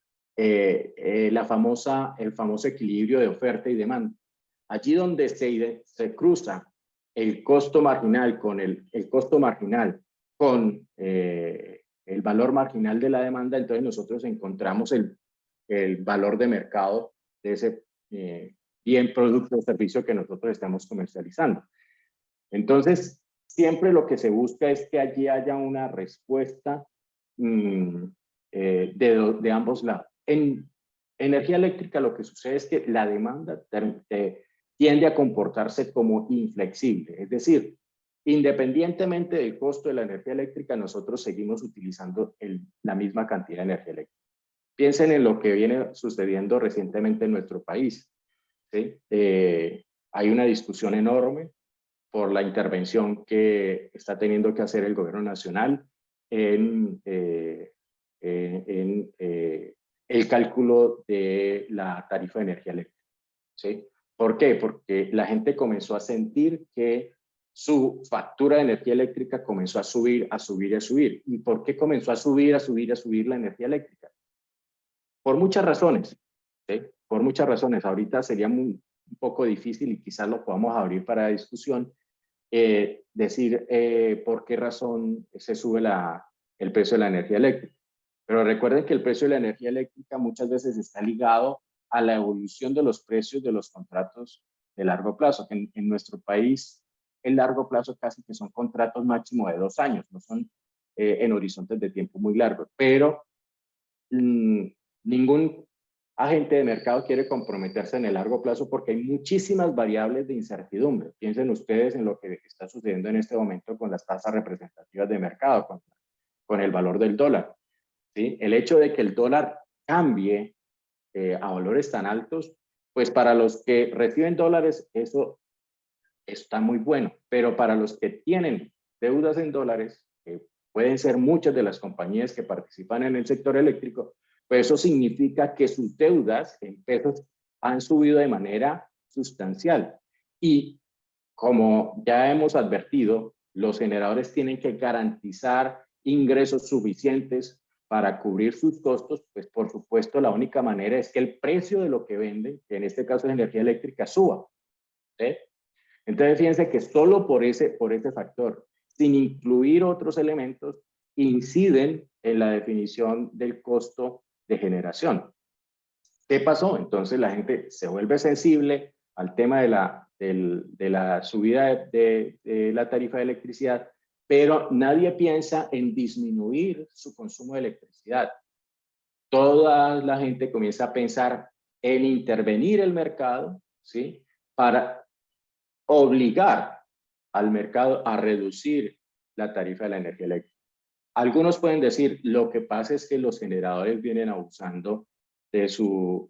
famoso equilibrio de oferta y demanda. Allí donde se cruza el costo marginal con el costo marginal con el valor marginal de la demanda, entonces nosotros encontramos el valor de mercado de ese bien, producto o servicio que nosotros estamos comercializando. Entonces, siempre lo que se busca es que allí haya una respuesta de ambos lados. En energía eléctrica lo que sucede es que la demanda tiende a comportarse como inflexible, es decir, independientemente del costo de la energía eléctrica, nosotros seguimos utilizando la misma cantidad de energía eléctrica. Piensen en lo que viene sucediendo recientemente en nuestro país. ¿sí? Hay una discusión enorme por la intervención que está teniendo que hacer el gobierno nacional en el cálculo de la tarifa de energía eléctrica, ¿sí? ¿Por qué? Porque la gente comenzó a sentir que su factura de energía eléctrica comenzó a subir, a subir, a subir. ¿Y por qué comenzó a subir, a subir, a subir la energía eléctrica? Por muchas razones, ¿sí? Por muchas razones. Ahorita sería un poco difícil y quizás lo podamos abrir para discusión, decir por qué razón se sube el precio de la energía eléctrica. Pero recuerden que el precio de la energía eléctrica muchas veces está ligado a la evolución de los precios de los contratos de largo plazo. En nuestro país, el largo plazo casi que son contratos máximo de 2 años, no son en horizontes de tiempo muy largos. Pero ningún agente de mercado quiere comprometerse en el largo plazo porque hay muchísimas variables de incertidumbre. Piensen ustedes en lo que está sucediendo en este momento con las tasas representativas de mercado, con el valor del dólar, ¿sí? El hecho de que el dólar cambie a valores tan altos, pues para los que reciben dólares eso está muy bueno, pero para los que tienen deudas en dólares, que pueden ser muchas de las compañías que participan en el sector eléctrico, pues eso significa que sus deudas en pesos han subido de manera sustancial. Y como ya hemos advertido, los generadores tienen que garantizar ingresos suficientes para cubrir sus costos, pues por supuesto la única manera es que el precio de lo que venden, que en este caso es energía eléctrica, suba, ¿sí? Entonces fíjense que solo por ese factor, sin incluir otros elementos, inciden en la definición del costo de generación. ¿Qué pasó? Entonces la gente se vuelve sensible al tema de la subida de la tarifa de electricidad, pero nadie piensa en disminuir su consumo de electricidad. Toda la gente comienza a pensar en intervenir el mercado, ¿sí? Para obligar al mercado a reducir la tarifa de la energía eléctrica. Algunos pueden decir, lo que pasa es que los generadores vienen abusando de su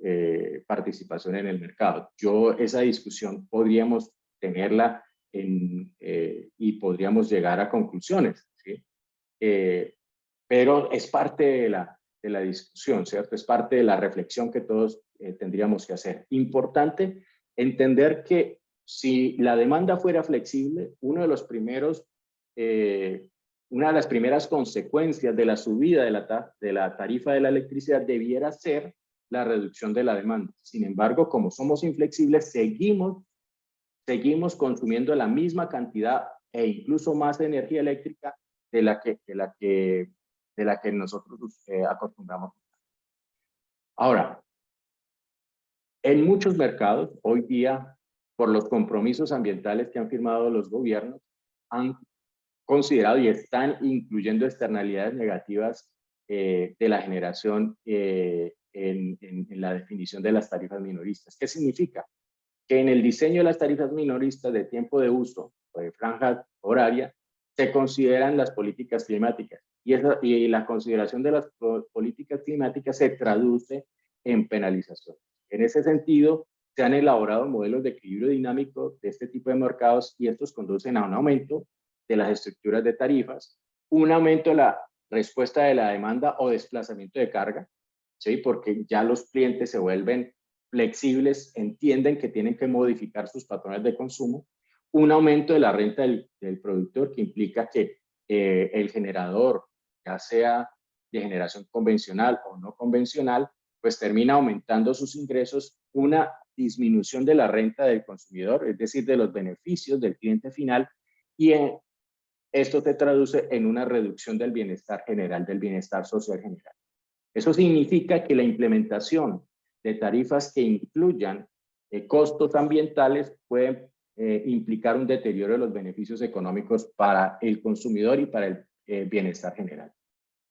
participación en el mercado. Esa discusión podríamos tenerla y podríamos llegar a conclusiones, ¿sí? Pero es parte de la discusión, ¿cierto? Es parte de la reflexión que todos tendríamos que hacer. Importante entender que si la demanda fuera flexible, una de las primeras consecuencias de la subida de la tarifa de la electricidad debiera ser la reducción de la demanda. Sin embargo, como somos inflexibles, seguimos consumiendo la misma cantidad e incluso más energía eléctrica de la que nosotros acostumbramos. Ahora, en muchos mercados, hoy día, por los compromisos ambientales que han firmado los gobiernos, han considerado y están incluyendo externalidades negativas de la generación en la definición de las tarifas minoristas. ¿Qué significa? Que en el diseño de las tarifas minoristas de tiempo de uso o de franja horaria se consideran las políticas climáticas y la consideración de las políticas climáticas se traduce en penalización. En ese sentido, se han elaborado modelos de equilibrio dinámico de este tipo de mercados y estos conducen a un aumento de las estructuras de tarifas, un aumento de la respuesta de la demanda o desplazamiento de carga, ¿sí? Porque ya los clientes se vuelven flexibles, entienden que tienen que modificar sus patrones de consumo, un aumento de la renta del productor que implica que el generador, ya sea de generación convencional o no convencional, pues termina aumentando sus ingresos, una disminución de la renta del consumidor, es decir, de los beneficios del cliente final, y esto se traduce en una reducción del bienestar general, del bienestar social general. Eso significa que la implementación de tarifas que incluyan costos ambientales pueden implicar un deterioro de los beneficios económicos para el consumidor y para el bienestar general.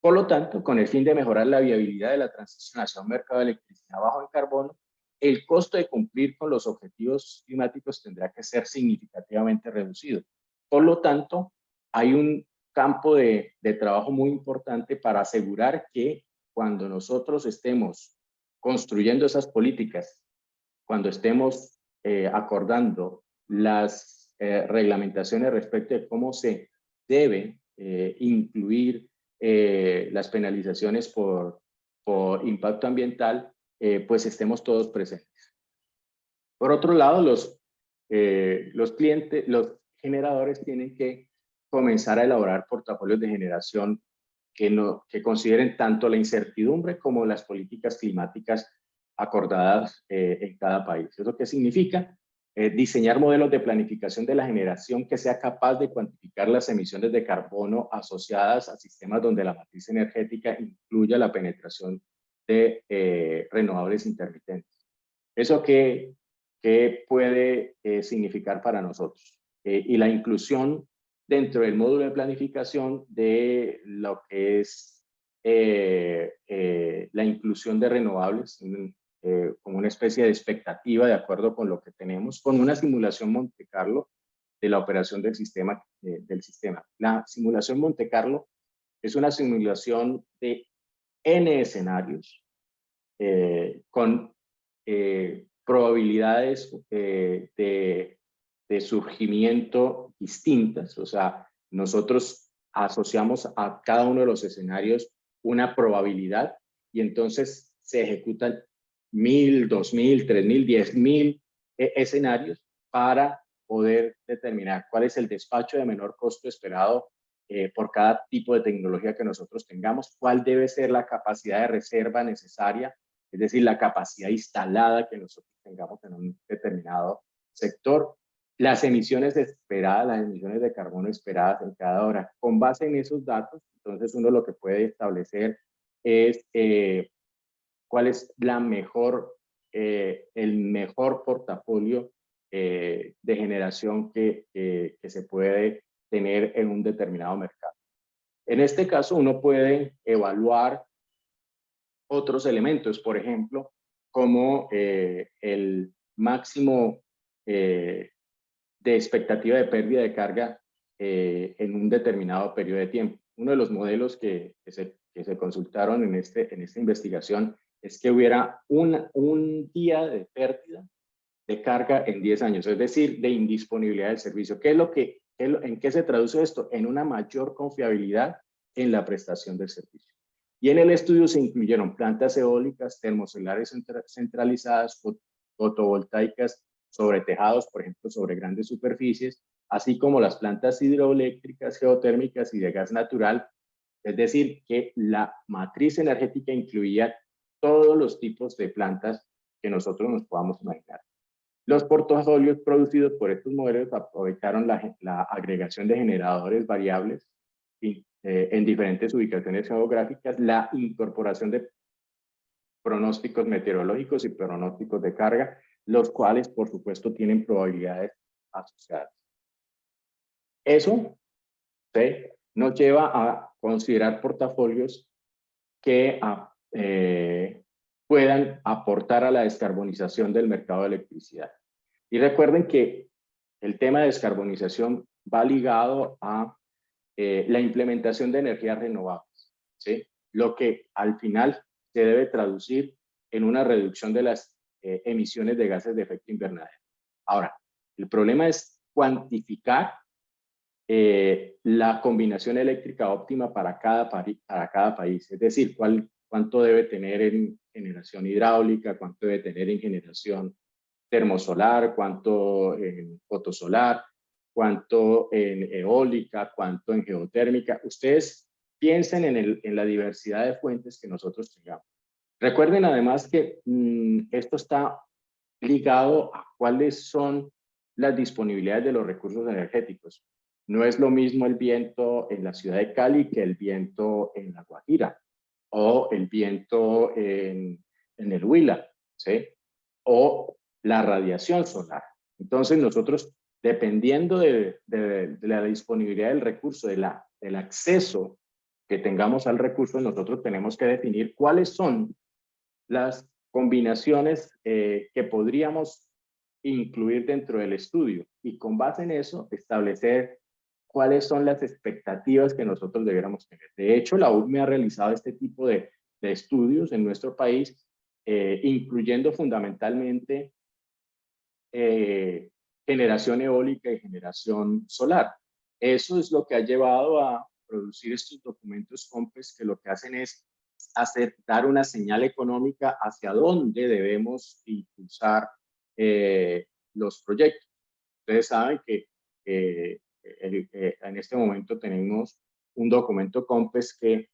Por lo tanto, con el fin de mejorar la viabilidad de la transición hacia un mercado de electricidad bajo en carbono, el costo de cumplir con los objetivos climáticos tendrá que ser significativamente reducido. Por lo tanto, hay un campo de trabajo muy importante para asegurar que cuando nosotros estemos construyendo esas políticas, cuando estemos acordando las reglamentaciones respecto de cómo se debe incluir las penalizaciones por impacto ambiental, pues estemos todos presentes. Por otro lado, los generadores tienen que comenzar a elaborar portafolios de generación que consideren tanto la incertidumbre como las políticas climáticas acordadas en cada país. ¿Eso qué significa? Diseñar modelos de planificación de la generación que sea capaz de cuantificar las emisiones de carbono asociadas a sistemas donde la matriz energética incluya la penetración de renovables intermitentes. ¿Eso qué puede significar para nosotros? Y la inclusión dentro del módulo de planificación de lo que es la inclusión de renovables, como una especie de expectativa de acuerdo con lo que tenemos, con una simulación Monte Carlo de la operación del sistema. La simulación Monte Carlo es una simulación de N escenarios con probabilidades de surgimiento distintas. O sea, nosotros asociamos a cada uno de los escenarios una probabilidad y entonces se ejecutan 1000, 2000, 3000, 10000 escenarios para poder determinar cuál es el despacho de menor costo esperado por cada tipo de tecnología que nosotros tengamos, cuál debe ser la capacidad de reserva necesaria, es decir, la capacidad instalada que nosotros tengamos en un determinado sector, las emisiones esperadas, las emisiones de carbono esperadas en cada hora. Con base en esos datos, entonces uno lo que puede establecer es cuál es el mejor portafolio de generación que se puede tener en un determinado mercado. En este caso, uno puede evaluar otros elementos, por ejemplo, como el máximo de expectativa de pérdida de carga en un determinado periodo de tiempo. Uno de los modelos que se consultaron en esta investigación es que hubiera un día de pérdida de carga en 10 años, es decir, de indisponibilidad del servicio. ¿En qué se traduce esto? En una mayor confiabilidad en la prestación del servicio. Y en el estudio se incluyeron plantas eólicas, termosolares centralizadas, fotovoltaicas sobre tejados, por ejemplo, sobre grandes superficies, así como las plantas hidroeléctricas, geotérmicas y de gas natural. Es decir, que la matriz energética incluía todos los tipos de plantas que nosotros nos podamos imaginar. Los portafolios producidos por estos modelos aprovecharon la agregación de generadores variables en diferentes ubicaciones geográficas, la incorporación de pronósticos meteorológicos y pronósticos de carga, los cuales, por supuesto, tienen probabilidades asociadas. Eso nos lleva a considerar portafolios que puedan aportar a la descarbonización del mercado de electricidad. Y recuerden que el tema de descarbonización va ligado a la implementación de energías renovables, ¿sí? Lo que al final se debe traducir en una reducción de las emisiones de gases de efecto invernadero. Ahora, el problema es cuantificar la combinación eléctrica óptima para cada país, es decir, cuánto debe tener en generación hidráulica, cuánto debe tener en generación termosolar, cuánto en fotosolar, cuánto en eólica, cuánto en geotérmica. Ustedes piensen en la diversidad de fuentes que nosotros tengamos. Recuerden además que esto está ligado a cuáles son las disponibilidades de los recursos energéticos. No es lo mismo el viento en la ciudad de Cali que el viento en La Guajira o el viento en el Huila, ¿sí? O la radiación solar. Entonces nosotros, dependiendo de la disponibilidad del recurso, del acceso que tengamos al recurso, nosotros tenemos que definir cuáles son las combinaciones que podríamos incluir dentro del estudio y con base en eso establecer cuáles son las expectativas que nosotros debiéramos tener. De hecho, la UCME ha realizado este tipo de estudios en nuestro país, incluyendo fundamentalmente generación eólica y generación solar. Eso es lo que ha llevado a producir estos documentos COMPES, que lo que hacen es dar una señal económica hacia dónde debemos impulsar los proyectos. Ustedes saben que en este momento tenemos un documento COMPES que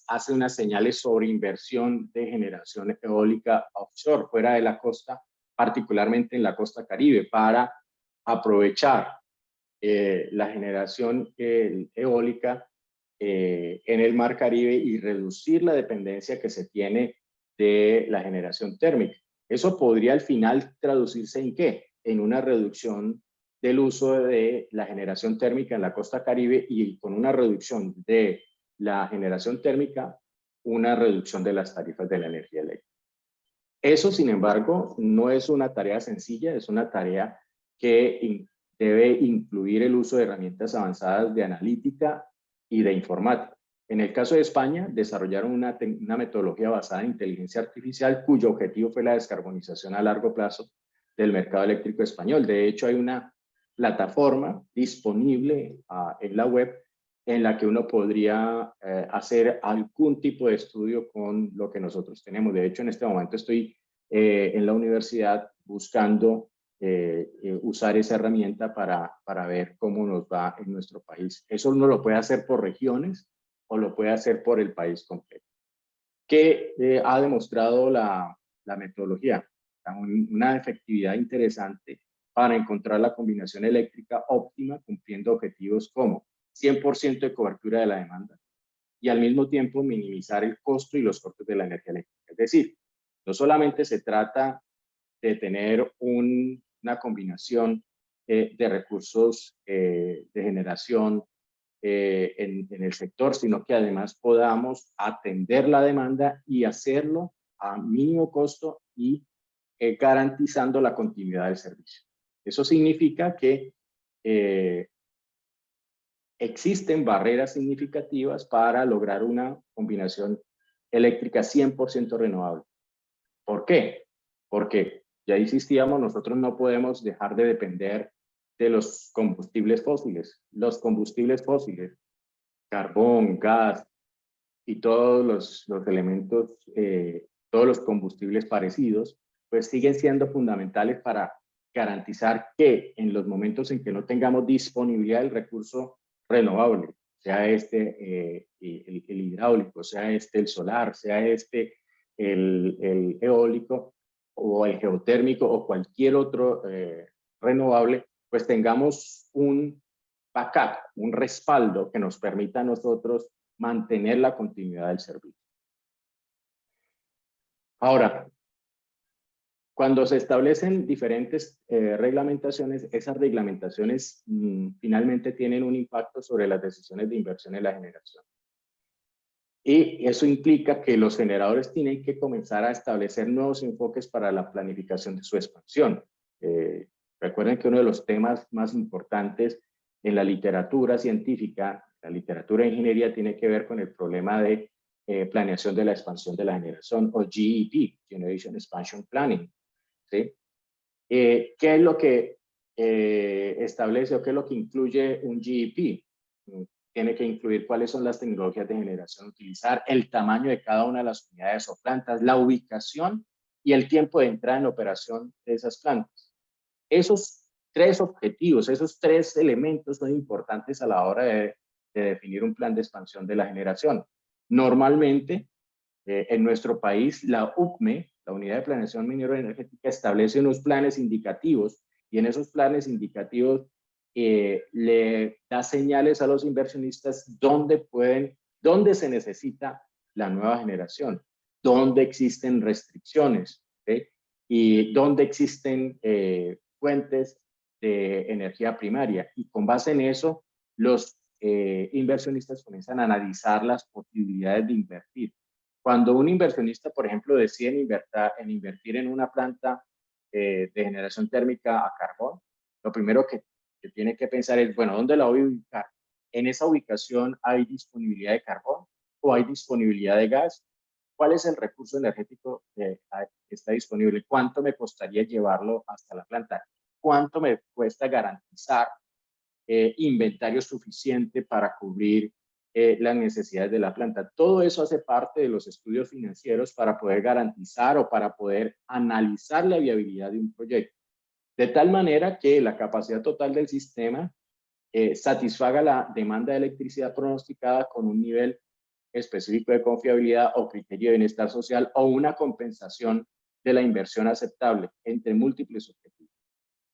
hace unas señales sobre inversión de generación eólica offshore, fuera de la costa, particularmente en la costa Caribe, para aprovechar la generación eólica en el Mar Caribe y reducir la dependencia que se tiene de la generación térmica. Eso podría al final traducirse ¿en qué? En una reducción del uso de la generación térmica en la costa Caribe y con una reducción de la generación térmica, una reducción de las tarifas de la energía eléctrica. Eso, sin embargo, no es una tarea sencilla, es una tarea que debe incluir el uso de herramientas avanzadas de analítica y de informática. En el caso de España, desarrollaron una metodología basada en inteligencia artificial cuyo objetivo fue la descarbonización a largo plazo del mercado eléctrico español. De hecho, hay una plataforma disponible en la web en la que uno podría hacer algún tipo de estudio con lo que nosotros tenemos. De hecho, en este momento estoy en la universidad buscando usar esa herramienta para ver cómo nos va en nuestro país. Eso uno lo puede hacer por regiones o lo puede hacer por el país completo. ¿Qué ha demostrado la metodología? Una efectividad interesante para encontrar la combinación eléctrica óptima cumpliendo objetivos como 100% de cobertura de la demanda y al mismo tiempo minimizar el costo y los costos de la energía eléctrica. Es decir, no solamente se trata de tener una combinación de recursos de generación en el sector, sino que además podamos atender la demanda y hacerlo a mínimo costo y garantizando la continuidad del servicio. Eso significa que existen barreras significativas para lograr una combinación eléctrica 100% renovable. ¿Por qué? Porque ya insistíamos, nosotros no podemos dejar de depender de los combustibles fósiles. Los combustibles fósiles, carbón, gas y todos los elementos, todos los combustibles parecidos, pues siguen siendo fundamentales para garantizar que en los momentos en que no tengamos disponibilidad del recurso renovable, sea este el hidráulico, sea este el solar, sea este el eólico o el geotérmico o cualquier otro renovable, pues tengamos un backup, un respaldo que nos permita a nosotros mantener la continuidad del servicio. Ahora, cuando se establecen diferentes reglamentaciones, esas reglamentaciones finalmente tienen un impacto sobre las decisiones de inversión en la generación. Y eso implica que los generadores tienen que comenzar a establecer nuevos enfoques para la planificación de su expansión. Recuerden que uno de los temas más importantes en la literatura científica, la literatura de ingeniería, tiene que ver con el problema de planeación de la expansión de la generación, o GEP, Generation Expansion Planning. ¿Sí? ¿Qué es lo que establece o qué es lo que incluye un GEP? Tiene que incluir cuáles son las tecnologías de generación a utilizar, el tamaño de cada una de las unidades o plantas, la ubicación y el tiempo de entrada en operación de esas plantas. Esos tres objetivos, esos tres elementos son importantes a la hora de definir un plan de expansión de la generación. Normalmente, en nuestro país, la UPME, la Unidad de Planeación Minera Energética, establece unos planes indicativos y en esos planes indicativos le da señales a los inversionistas dónde se necesita la nueva generación, dónde existen restricciones, ¿sí? Y dónde existen fuentes de energía primaria. Y con base en eso, los inversionistas comienzan a analizar las posibilidades de invertir. Cuando un inversionista, por ejemplo, decide invertir en una planta de generación térmica a carbón, lo primero que tiene que pensar es, bueno, ¿dónde la voy a ubicar? ¿En esa ubicación hay disponibilidad de carbón o hay disponibilidad de gas ¿Cuál es el recurso energético que está disponible? ¿Cuánto me costaría llevarlo hasta la planta? ¿Cuánto me cuesta garantizar inventario suficiente para cubrir las necesidades de la planta? Todo eso hace parte de los estudios financieros para poder garantizar o para poder analizar la viabilidad de un proyecto. De tal manera que la capacidad total del sistema satisfaga la demanda de electricidad pronosticada con un nivel específico de confiabilidad o criterio de bienestar social o una compensación de la inversión aceptable entre múltiples objetivos.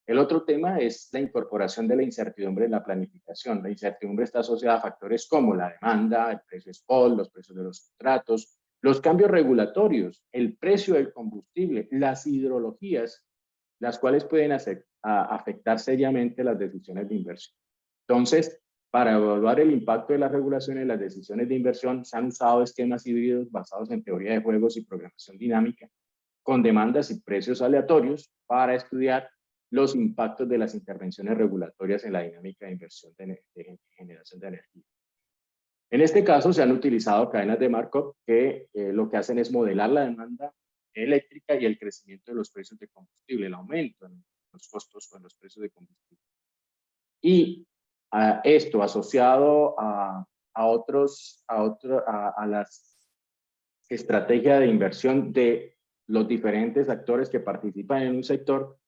El otro tema es la incorporación de la incertidumbre en la planificación. La incertidumbre está asociada a factores como la demanda, el precio spot, los precios de los contratos, los cambios regulatorios, el precio del combustible, las hidrologías, las cuales pueden afectar seriamente las decisiones de inversión. Entonces, para evaluar el impacto de las regulaciones en las decisiones de inversión, se han usado esquemas híbridos basados en teoría de juegos y programación dinámica, con demandas y precios aleatorios para estudiar los impactos de las intervenciones regulatorias en la dinámica de inversión de generación de energía. En este caso se han utilizado cadenas de Markov que lo que hacen es modelar la demanda eléctrica y el crecimiento de los precios de combustible, el aumento en los costos o en los precios de combustible. Y esto asociado a las estrategias de inversión de los diferentes actores que participan en un sector,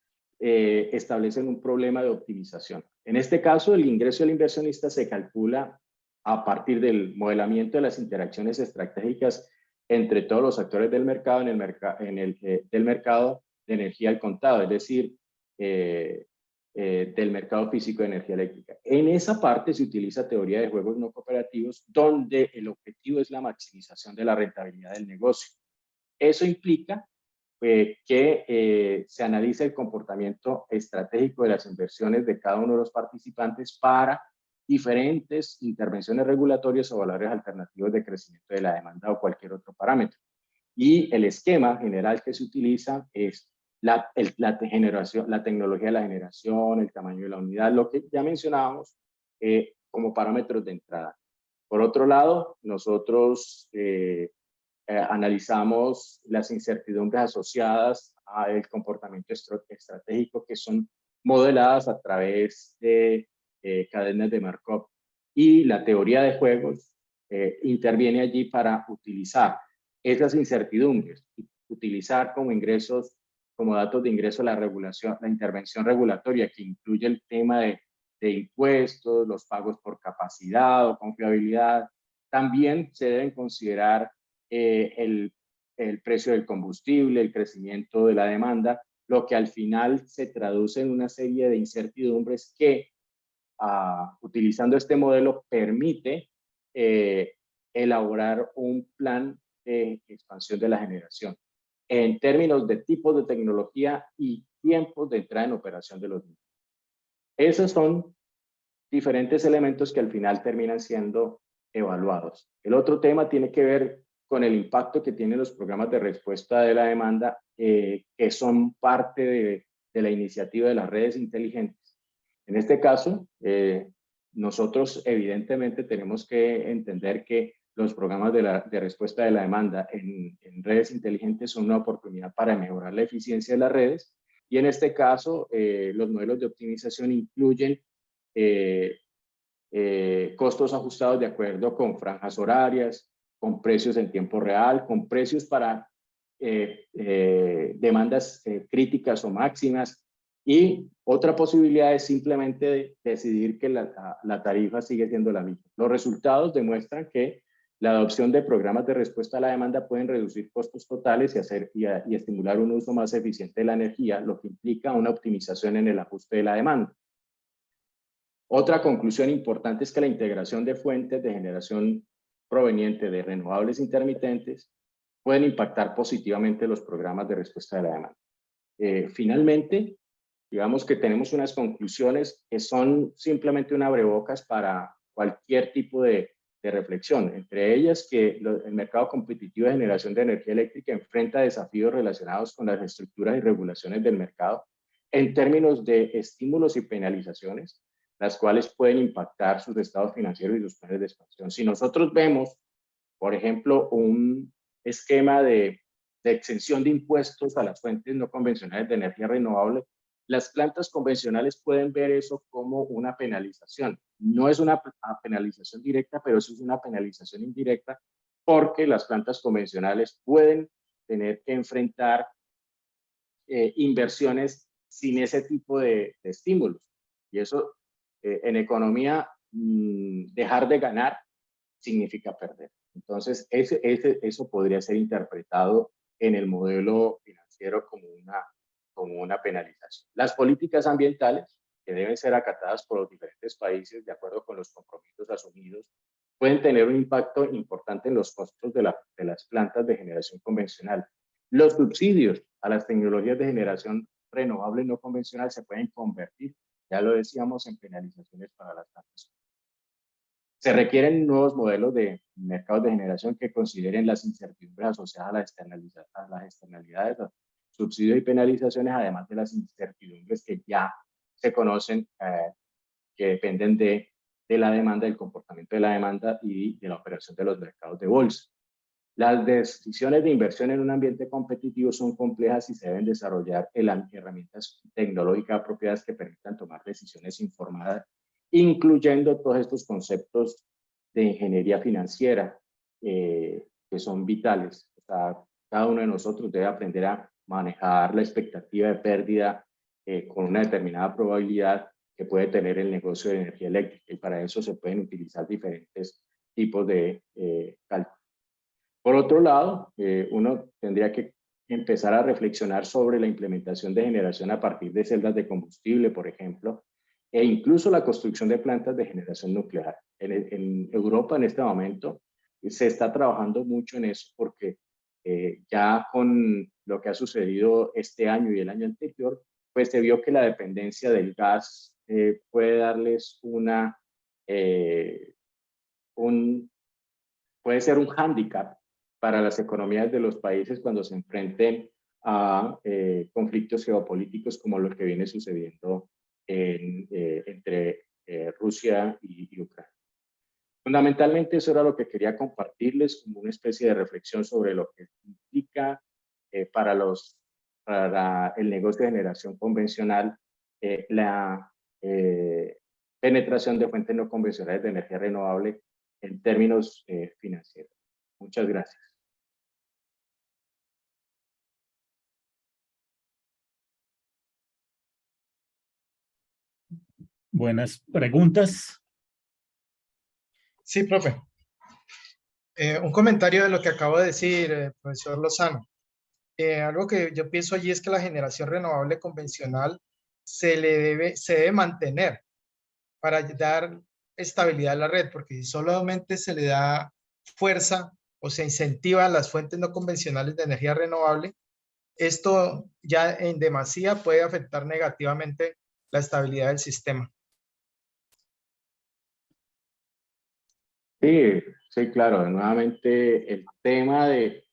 establecen un problema de optimización. En este caso, el ingreso del inversionista se calcula a partir del modelamiento de las interacciones estratégicas entre todos los actores del mercado, del mercado de energía al contado, es decir, del mercado físico de energía eléctrica. En esa parte se utiliza teoría de juegos no cooperativos, donde el objetivo es la maximización de la rentabilidad del negocio. Eso implica que se analice el comportamiento estratégico de las inversiones de cada uno de los participantes para diferentes intervenciones regulatorias o valores alternativos de crecimiento de la demanda o cualquier otro parámetro. Y el esquema general que se utiliza es la tecnología de la generación, el tamaño de la unidad, lo que ya mencionábamos como parámetros de entrada. Por otro lado, nosotros analizamos las incertidumbres asociadas al comportamiento estratégico que son modeladas a través de cadenas de Markov. Y la teoría de juegos interviene allí para utilizar esas incertidumbres, utilizar como datos de ingreso la intervención regulatoria que incluye el tema de impuestos, los pagos por capacidad o confiabilidad. También se deben considerar el precio del combustible, el crecimiento de la demanda, lo que al final se traduce en una serie de incertidumbres que, utilizando este modelo, permite elaborar un plan de expansión de la generación en términos de tipos de tecnología y tiempos de entrada en operación de los mismos. Esos son diferentes elementos que al final terminan siendo evaluados. El otro tema tiene que ver con el impacto que tienen los programas de respuesta de la demanda, que son parte de la iniciativa de las redes inteligentes. En este caso, nosotros evidentemente tenemos que entender que los programas de respuesta de la demanda en redes inteligentes son una oportunidad para mejorar la eficiencia de las redes, y en este caso los modelos de optimización incluyen costos ajustados de acuerdo con franjas horarias, con precios en tiempo real, con precios para demandas críticas o máximas, y otra posibilidad es simplemente decidir que la tarifa sigue siendo la misma. Los resultados demuestran que la adopción de programas de respuesta a la demanda pueden reducir costos totales y estimular un uso más eficiente de la energía, lo que implica una optimización en el ajuste de la demanda. Otra conclusión importante es que la integración de fuentes de generación proveniente de renovables intermitentes pueden impactar positivamente los programas de respuesta de la demanda. Finalmente, digamos que tenemos unas conclusiones que son simplemente un abrebocas para cualquier tipo de reflexión. Entre ellas, que el mercado competitivo de generación de energía eléctrica enfrenta desafíos relacionados con las estructuras y regulaciones del mercado en términos de estímulos y penalizaciones, las cuales pueden impactar sus estados financieros y sus planes de expansión. Si nosotros vemos, por ejemplo, un esquema de exención de impuestos a las fuentes no convencionales de energía renovable, las plantas convencionales pueden ver eso como una penalización. No es una penalización directa, pero sí es una penalización indirecta, porque las plantas convencionales pueden tener que enfrentar inversiones sin ese tipo de estímulos. Y eso, en economía, dejar de ganar significa perder. Entonces, eso podría ser interpretado en el modelo financiero como una penalización. Las políticas ambientales, que deben ser acatadas por los diferentes países de acuerdo con los compromisos asumidos, pueden tener un impacto importante en los costos de las plantas de generación convencional. Los subsidios a las tecnologías de generación renovable no convencional se pueden convertir, ya lo decíamos, en penalizaciones para las plantas. Se requieren nuevos modelos de mercados de generación que consideren las incertidumbres asociadas a las externalidades, a subsidios y penalizaciones, además de las incertidumbres que ya se conocen, que dependen de la demanda, del comportamiento de la demanda y de la operación de los mercados de bolsa. Las decisiones de inversión en un ambiente competitivo son complejas y se deben desarrollar herramientas tecnológicas apropiadas que permitan tomar decisiones informadas, incluyendo todos estos conceptos de ingeniería financiera que son vitales. O sea, cada uno de nosotros debe aprender a manejar la expectativa de pérdida con una determinada probabilidad que puede tener el negocio de energía eléctrica, y para eso se pueden utilizar diferentes tipos de cálculos. Por otro lado, uno tendría que empezar a reflexionar sobre la implementación de generación a partir de celdas de combustible, por ejemplo, e incluso la construcción de plantas de generación nuclear. En Europa, en este momento, se está trabajando mucho en eso, porque ya con lo que ha sucedido este año y el año anterior, pues se vio que la dependencia del gas puede darles puede ser un hándicap para las economías de los países cuando se enfrenten a conflictos geopolíticos como lo que viene sucediendo entre Rusia y Ucrania. Fundamentalmente eso era lo que quería compartirles como una especie de reflexión sobre lo que implica para el negocio de generación convencional la penetración de fuentes no convencionales de energía renovable en términos financieros. Muchas gracias. Buenas preguntas. Sí, profe. Un comentario de lo que acabo de decir, profesor Lozano. Algo que yo pienso allí es que la generación renovable convencional se debe mantener para dar estabilidad a la red, porque si solamente se le da fuerza o se incentiva a las fuentes no convencionales de energía renovable, esto ya en demasía puede afectar negativamente la estabilidad del sistema. Sí, sí, claro. Nuevamente el tema de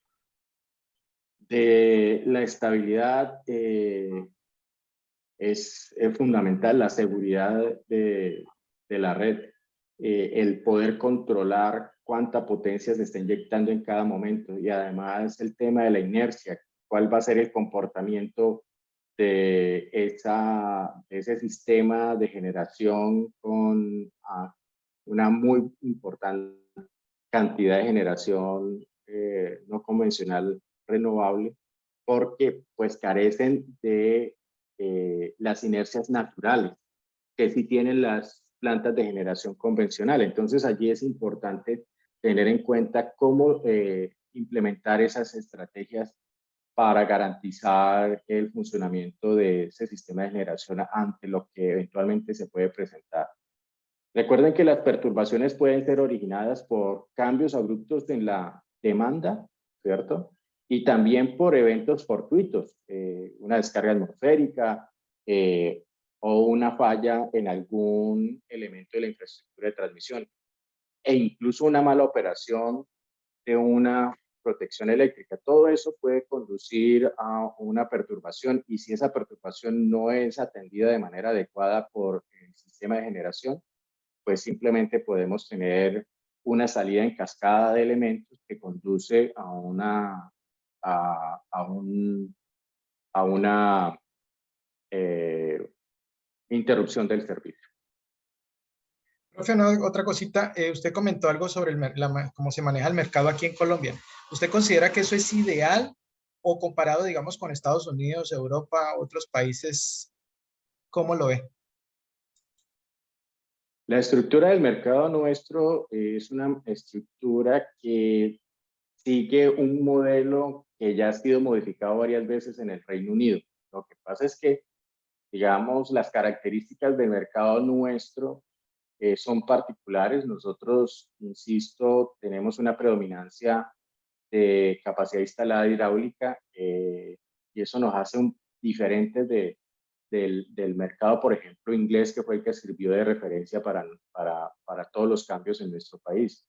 la estabilidad es fundamental, la seguridad de la red, el poder controlar cuánta potencia se está inyectando en cada momento, y además el tema de la inercia, cuál va a ser el comportamiento de ese sistema de generación con una muy importante cantidad de generación no convencional renovable, porque pues carecen de las inercias naturales que sí tienen las plantas de generación convencional. Entonces allí es importante tener en cuenta cómo implementar esas estrategias para garantizar el funcionamiento de ese sistema de generación ante lo que eventualmente se puede presentar. Recuerden que las perturbaciones pueden ser originadas por cambios abruptos en la demanda, ¿cierto? Y también por eventos fortuitos, una descarga atmosférica o una falla en algún elemento de la infraestructura de transmisión, e incluso una mala operación de una protección eléctrica. Todo eso puede conducir a una perturbación, y si esa perturbación no es atendida de manera adecuada por el sistema de generación, pues simplemente podemos tener una salida en cascada de elementos que conduce a una, a una interrupción del servicio. Profe, otra cosita, usted comentó algo sobre cómo se maneja el mercado aquí en Colombia. ¿Usted considera que eso es ideal o comparado, digamos, con Estados Unidos, Europa, otros países, cómo lo ve? La estructura del mercado nuestro es una estructura que sigue un modelo que ya ha sido modificado varias veces en el Reino Unido. Lo que pasa es que, digamos, las características del mercado nuestro son particulares. Nosotros, insisto, tenemos una predominancia de capacidad instalada hidráulica y eso nos hace diferentes del mercado, por ejemplo, inglés, que fue el que sirvió de referencia para todos los cambios en nuestro país.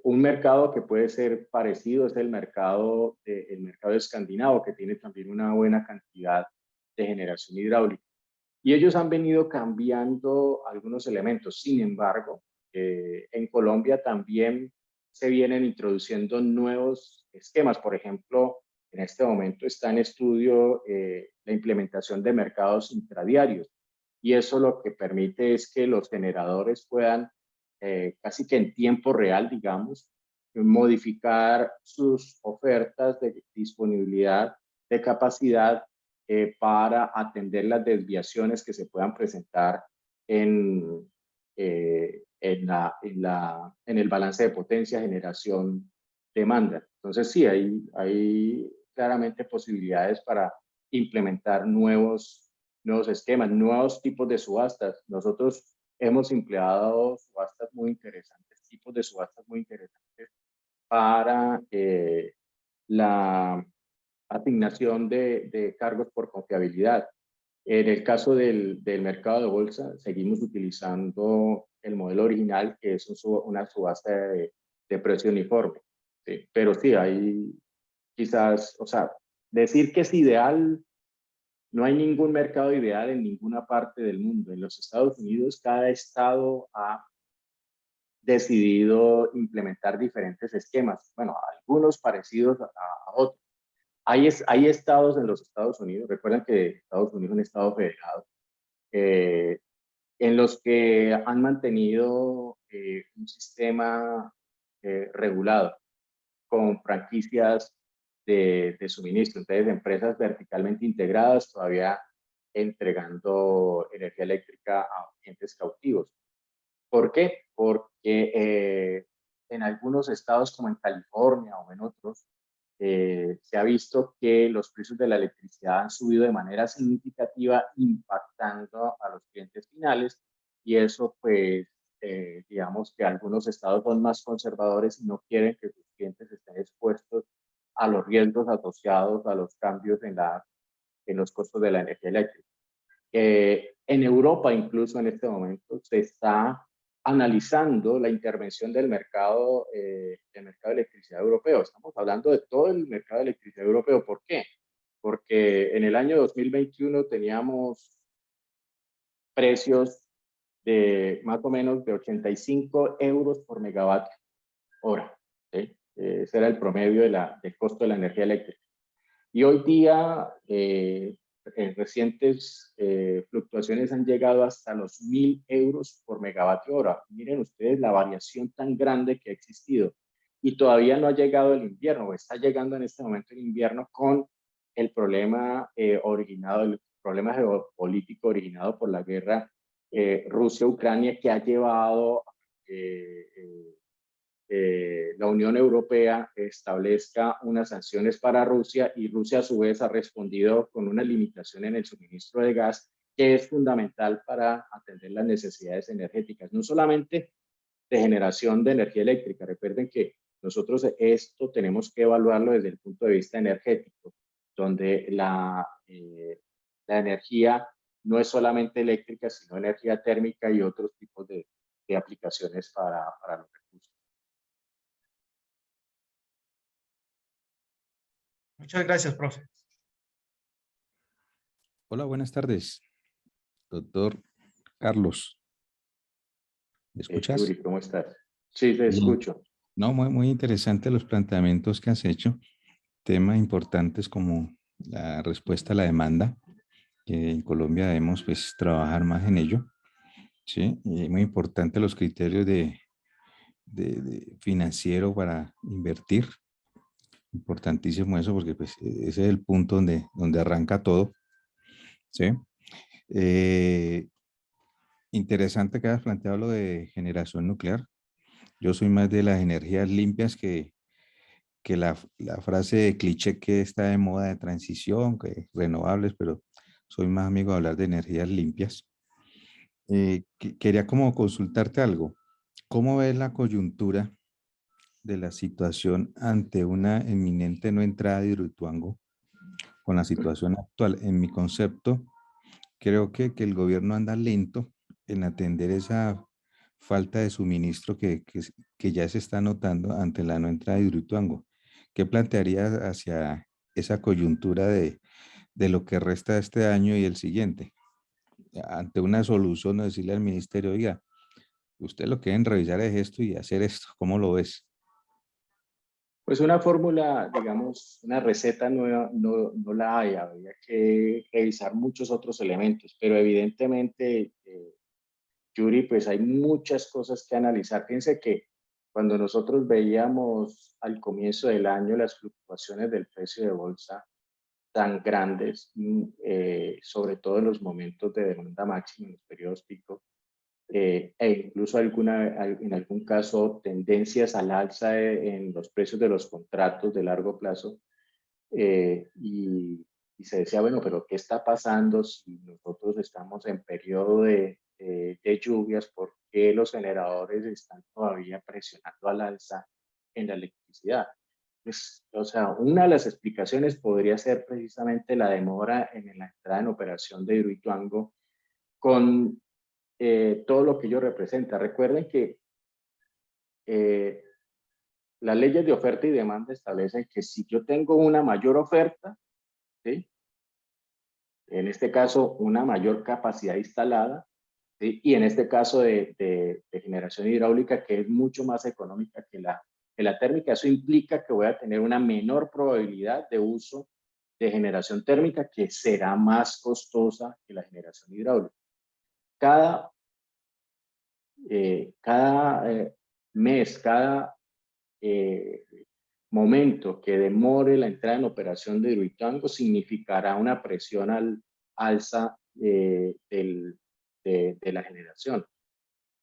Un mercado que puede ser parecido es el mercado escandinavo, que tiene también una buena cantidad de generación hidráulica. Y ellos han venido cambiando algunos elementos. Sin embargo, en Colombia también se vienen introduciendo nuevos esquemas. Por ejemplo, en este momento está en estudio la implementación de mercados intradiarios. Y eso lo que permite es que los generadores puedan, casi que en tiempo real, digamos, modificar sus ofertas de disponibilidad de capacidad para atender las desviaciones que se puedan presentar en el balance de potencia, generación, demanda. Entonces sí, hay claramente posibilidades para implementar nuevos esquemas, nuevos tipos de subastas. Nosotros hemos empleado subastas muy interesantes, tipos de subastas muy interesantes para la asignación de cargos por confiabilidad. En el caso del mercado de bolsa, seguimos utilizando el modelo original, que es una subasta de precio uniforme. ¿Sí? Pero sí, hay quizás, o sea, decir que es ideal, no hay ningún mercado ideal en ninguna parte del mundo. En los Estados Unidos, cada estado ha decidido implementar diferentes esquemas, bueno, algunos parecidos a otros. Hay estados en los Estados Unidos, recuerden que Estados Unidos es un estado federado, en los que han mantenido un sistema regulado con franquicias de suministro. Entonces, empresas verticalmente integradas todavía entregando energía eléctrica a clientes cautivos. ¿Por qué? Porque en algunos estados como en California o en otros, se ha visto que los precios de la electricidad han subido de manera significativa, impactando a los clientes finales, y eso pues digamos que algunos estados son más conservadores y no quieren que sus clientes estén expuestos a los riesgos asociados a los cambios en los costos de la energía eléctrica. En Europa incluso en este momento se está analizando la intervención del mercado de electricidad europeo. Estamos hablando de todo el mercado de electricidad europeo. ¿Por qué? Porque en el año 2021 teníamos precios de más o menos de 85 euros por megavatio hora. ¿Sí? Ese era el promedio del costo de la energía eléctrica. Y hoy día, recientes fluctuaciones han llegado hasta los 1.000 euros por megavatio hora. Miren ustedes la variación tan grande que ha existido. Y todavía no ha llegado el invierno, o está llegando en este momento el invierno con el problema originado, el problema geopolítico originado por la guerra Rusia-Ucrania, que ha llevado la Unión Europea establezca unas sanciones para Rusia, y Rusia a su vez ha respondido con una limitación en el suministro de gas, que es fundamental para atender las necesidades energéticas, no solamente de generación de energía eléctrica. Recuerden que nosotros esto tenemos que evaluarlo desde el punto de vista energético, donde la energía no es solamente eléctrica, sino energía térmica y otros tipos de aplicaciones para los recursos. Muchas gracias, profe. Hola, buenas tardes, doctor Carlos. ¿Me escuchas? Yuri, ¿cómo estás? Sí, te Bien. escucho. No, muy interesante los planteamientos que has hecho. Temas importantes como la respuesta a la demanda, que en Colombia debemos pues trabajar más en ello, ¿sí? Y muy importante los criterios de financiero para invertir. Importantísimo eso porque pues ese es el punto donde arranca todo, ¿sí? Eh, Interesante que hayas planteado lo de generación nuclear. Yo soy más de las energías limpias que la frase de cliché que está de moda de transición, que renovables, pero soy más amigo de hablar de energías limpias. Quería como consultarte algo. ¿Cómo ves la coyuntura de la situación ante una inminente no entrada de Hidroituango con la situación actual? En mi concepto, creo que el gobierno anda lento en atender esa falta de suministro que ya se está notando ante la no entrada de Hidroituango. ¿Qué plantearías hacia esa coyuntura de lo que resta de este año y el siguiente? Ante una solución, no decirle al ministerio, oiga, usted lo que deben revisar es esto y hacer esto. ¿Cómo lo ves? Pues una fórmula, digamos, una receta nueva no la hay, habría que revisar muchos otros elementos, pero evidentemente, Yuri, pues hay muchas cosas que analizar. Fíjense que cuando nosotros veíamos al comienzo del año las fluctuaciones del precio de bolsa tan grandes, sobre todo en los momentos de demanda máxima, en los periodos pico, e incluso en algún caso tendencias al alza en los precios de los contratos de largo plazo, y se decía, bueno, pero ¿qué está pasando si nosotros estamos en periodo de lluvias? ¿Por qué los generadores están todavía presionando al alza en la electricidad? Pues, o sea, una de las explicaciones podría ser precisamente la demora en la entrada en operación de Hidroituango con todo lo que ello representa. Recuerden que eh, las leyes de oferta y demanda establecen que si yo tengo una mayor oferta, ¿sí? En este caso una mayor capacidad instalada, ¿sí? Y en este caso de generación hidráulica, que es mucho más económica que la térmica, eso implica que voy a tener una menor probabilidad de uso de generación térmica, que será más costosa que la generación hidráulica. Cada mes, cada eh, momento que demore la entrada en operación de Hidroituango significará una presión al alza de la generación.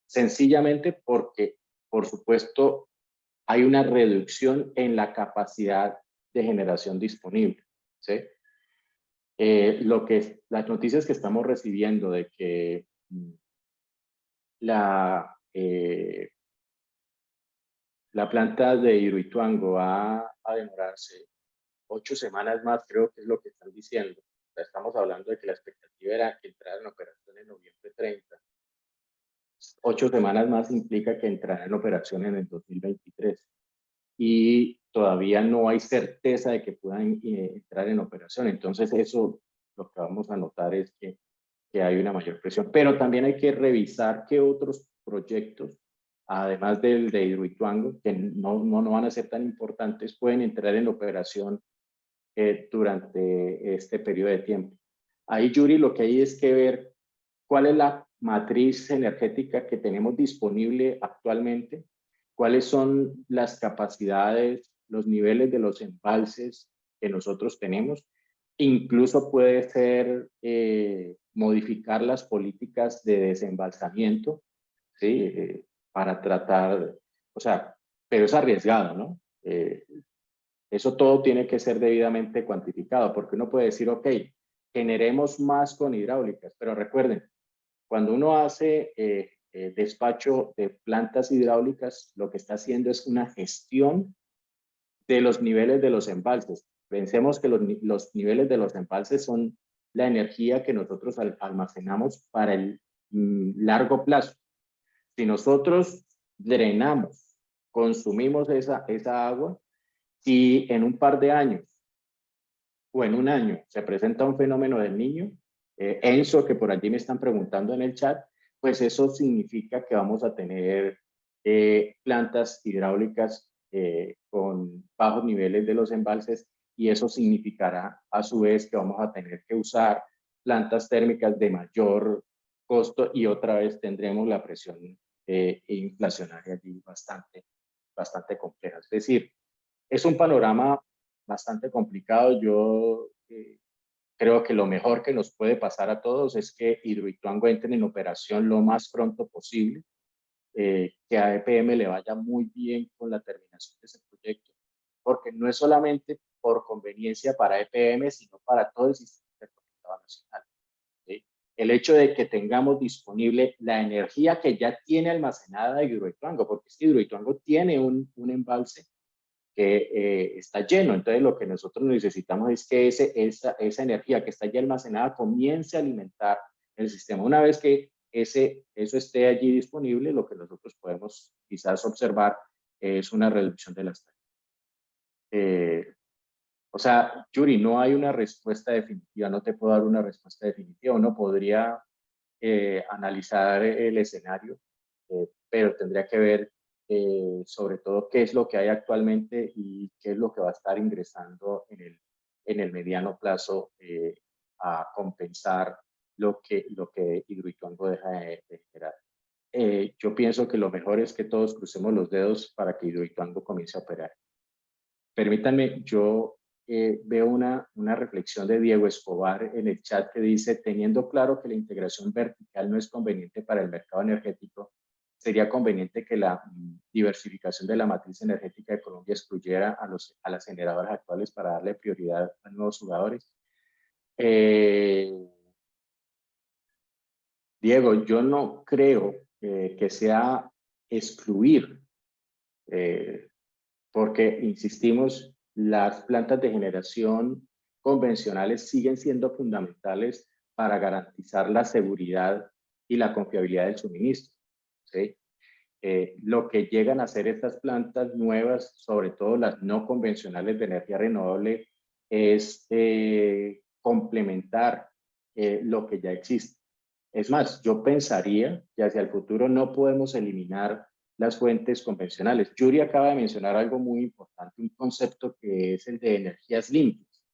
Sencillamente porque, por supuesto, hay una reducción en la capacidad de generación disponible, ¿sí? Las noticias que estamos recibiendo de que la, eh, la planta de Hidroituango va a demorarse 8 semanas más, creo que es lo que están diciendo. O sea, estamos hablando de que la expectativa era que entrara en operación en noviembre 30. 8 semanas más implica que entrará en operación en el 2023. Y todavía no hay certeza de que puedan entrar en operación. Entonces, eso lo que vamos a notar es que hay una mayor presión. Pero también hay que revisar qué otros proyectos, además del de Hidroituango, que no van a ser tan importantes, pueden entrar en operación durante este periodo de tiempo. Ahí, Yuri, lo que hay es que ver cuál es la matriz energética que tenemos disponible actualmente, cuáles son las capacidades, los niveles de los embalses que nosotros tenemos. Incluso puede ser modificar las políticas de desembalsamiento, ¿sí? Para tratar, o sea, pero es arriesgado, ¿no? Eso todo tiene que ser debidamente cuantificado, porque uno puede decir, ok, generemos más con hidráulicas, pero recuerden, cuando uno hace despacho de plantas hidráulicas, lo que está haciendo es una gestión de los niveles de los embalses. Pensemos que los niveles de los embalses son la energía que nosotros almacenamos para el largo plazo. Si nosotros drenamos, consumimos esa agua, y en un par de años o en un año se presenta un fenómeno del niño, Enzo, que por allí me están preguntando en el chat, pues eso significa que vamos a tener plantas hidráulicas con bajos niveles de los embalses, y eso significará a su vez que vamos a tener que usar plantas térmicas de mayor costo, y otra vez tendremos la presión inflacionaria allí bastante compleja. Es decir, es un panorama bastante complicado. Yo creo que lo mejor que nos puede pasar a todos es que Hidroituango entre en operación lo más pronto posible, que a EPM le vaya muy bien con la terminación de ese proyecto, porque no es solamente por conveniencia para EPM, sino para todo el sistema interconectado nacional. ¿Sí? El hecho de que tengamos disponible la energía que ya tiene almacenada Hidroituango, porque este Hidroituango tiene un embalse que está lleno. Entonces lo que nosotros necesitamos es que esa energía que está ya almacenada comience a alimentar el sistema. Una vez que eso esté allí disponible, lo que nosotros podemos quizás observar es una reducción de las tarifas. O sea, Yuri, no hay una respuesta definitiva, no te puedo dar una respuesta definitiva. Uno podría analizar el escenario, pero tendría que ver sobre todo qué es lo que hay actualmente y qué es lo que va a estar ingresando en el mediano plazo a compensar lo que Hidroituango deja de generar. Yo pienso que lo mejor es que todos crucemos los dedos para que Hidroituango comience a operar. Permítanme, yo veo una reflexión de Diego Escobar en el chat que dice: teniendo claro que la integración vertical no es conveniente para el mercado energético, sería conveniente que la diversificación de la matriz energética de Colombia excluyera a las generadoras actuales para darle prioridad a nuevos jugadores. Diego, yo no creo que sea excluir, porque, insistimos, las plantas de generación convencionales siguen siendo fundamentales para garantizar la seguridad y la confiabilidad del suministro. ¿Sí? Lo que llegan a hacer estas plantas nuevas, sobre todo las no convencionales de energía renovable, es complementar lo que ya existe. Es más, yo pensaría que hacia el futuro no podemos eliminar las fuentes convencionales. Yuri acaba de mencionar algo muy importante, un concepto que es el de energías limpias.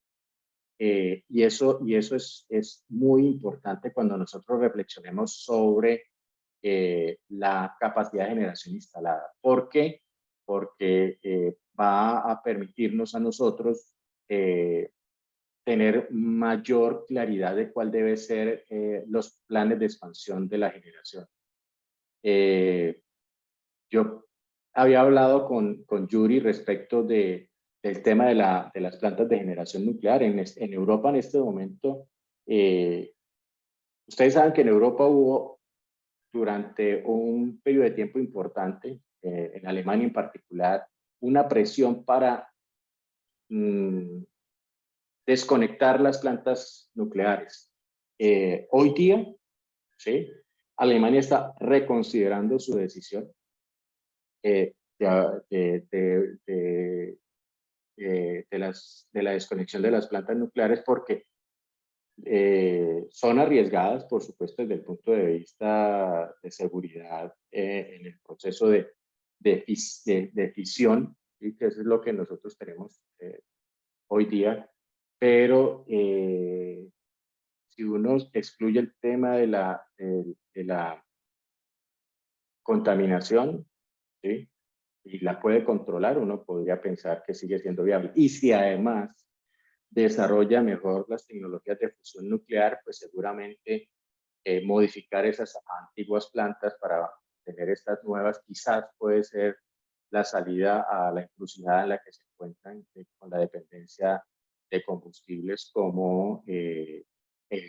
Y eso es muy importante cuando nosotros reflexionemos sobre la capacidad de generación instalada. ¿Por qué? Porque va a permitirnos a nosotros tener mayor claridad de cuál debe ser los planes de expansión de la generación. Yo había hablado con Yuri respecto del tema de las plantas de generación nuclear. En Europa en este momento, ustedes saben que en Europa hubo durante un periodo de tiempo importante, en Alemania en particular, una presión para desconectar las plantas nucleares. Hoy día, ¿sí? Alemania está reconsiderando su decisión de la desconexión de las plantas nucleares, porque son arriesgadas, por supuesto, desde el punto de vista de seguridad en el proceso de fisión, ¿sí? Que eso es lo que nosotros tenemos hoy día. Pero si uno excluye el tema de la contaminación, ¿sí? Y la puede controlar, uno podría pensar que sigue siendo viable. Y si además desarrolla mejor las tecnologías de fusión nuclear, pues seguramente modificar esas antiguas plantas para tener estas nuevas quizás puede ser la salida a la encrucijada en la que se encuentran con la dependencia de combustibles como el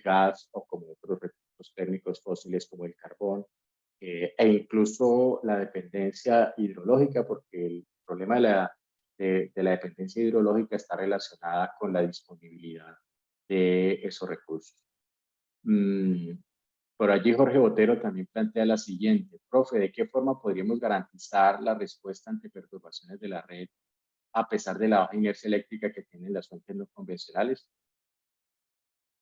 gas o como otros recursos térmicos fósiles como el carbón, e incluso la dependencia hidrológica, porque el problema de la dependencia hidrológica está relacionada con la disponibilidad de esos recursos. Por allí Jorge Botero también plantea la siguiente: profe, ¿de qué forma podríamos garantizar la respuesta ante perturbaciones de la red a pesar de la baja inercia eléctrica que tienen las fuentes no convencionales?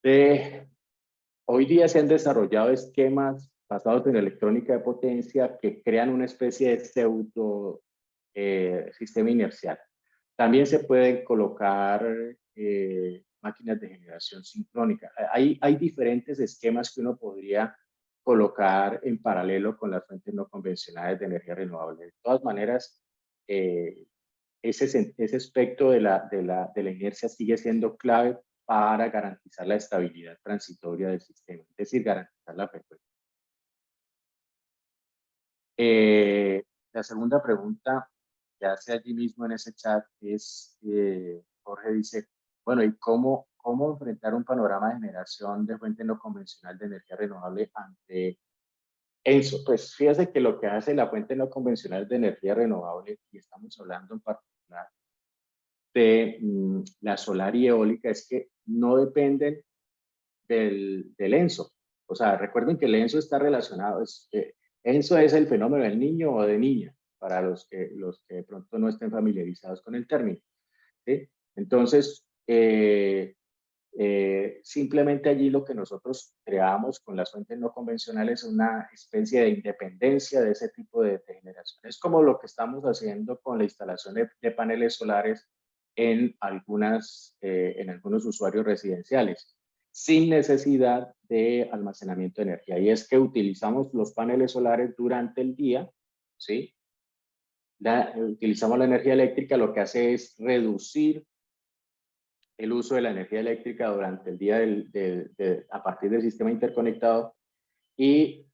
Hoy día se han desarrollado esquemas basados en electrónica de potencia que crean una especie de pseudo sistema inercial. También se pueden colocar máquinas de generación sincrónica. Hay diferentes esquemas que uno podría colocar en paralelo con las fuentes no convencionales de energía renovable. De todas maneras, ese aspecto de la inercia sigue siendo clave para garantizar la estabilidad transitoria del sistema, es decir, garantizar la frecuencia. La segunda pregunta que hace allí mismo en ese chat es, Jorge dice, bueno, ¿y cómo enfrentar un panorama de generación de fuente no convencional de energía renovable ante ENSO? Pues fíjese que lo que hace la fuente no convencional de energía renovable, y estamos hablando en particular de la solar y eólica, es que no dependen del ENSO. O sea, recuerden que el ENSO está relacionado, ENSO es el fenómeno del niño o de niña, para los que de pronto no estén familiarizados con el término, ¿sí? Entonces, simplemente allí lo que nosotros creamos con las fuentes no convencionales es una especie de independencia de ese tipo de generación. Es como lo que estamos haciendo con la instalación de paneles solares en algunos usuarios residenciales, sin necesidad de almacenamiento de energía. Y es que utilizamos los paneles solares durante el día, ¿sí? Utilizamos la energía eléctrica, lo que hace es reducir el uso de la energía eléctrica durante el día a partir del sistema interconectado y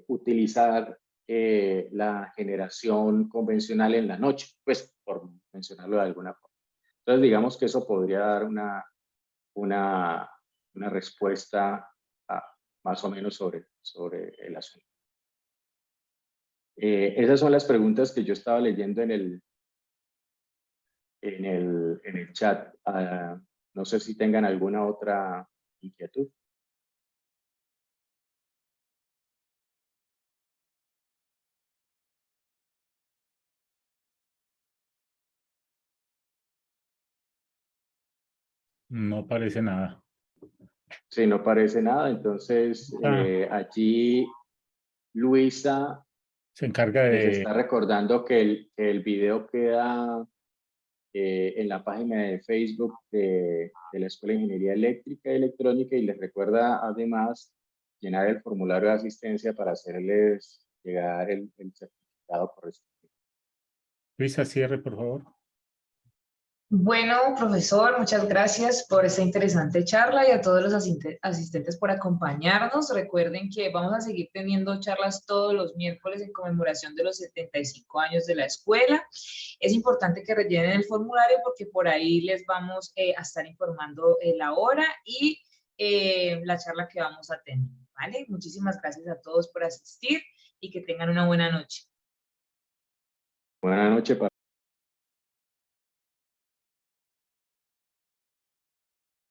utilizar la generación convencional en la noche, pues por mencionarlo de alguna forma. Entonces digamos que eso podría dar una respuesta más o menos sobre el asunto. Esas son las preguntas que yo estaba leyendo en el chat. No sé si tengan alguna otra inquietud. No parece nada. Sí, no parece nada. Entonces, allí Luisa Se encarga les de... está recordando que el video queda en la página de Facebook de la Escuela de Ingeniería Eléctrica y Electrónica, y les recuerda además llenar el formulario de asistencia para hacerles llegar el certificado correspondiente. Luisa, cierre, por favor. Bueno, profesor, muchas gracias por esta interesante charla y a todos los asistentes por acompañarnos. Recuerden que vamos a seguir teniendo charlas todos los miércoles en conmemoración de los 75 años de la escuela. Es importante que rellenen el formulario porque por ahí les vamos a estar informando la hora y la charla que vamos a tener, ¿vale? Muchísimas gracias a todos por asistir y que tengan una buena noche. Buenas noches.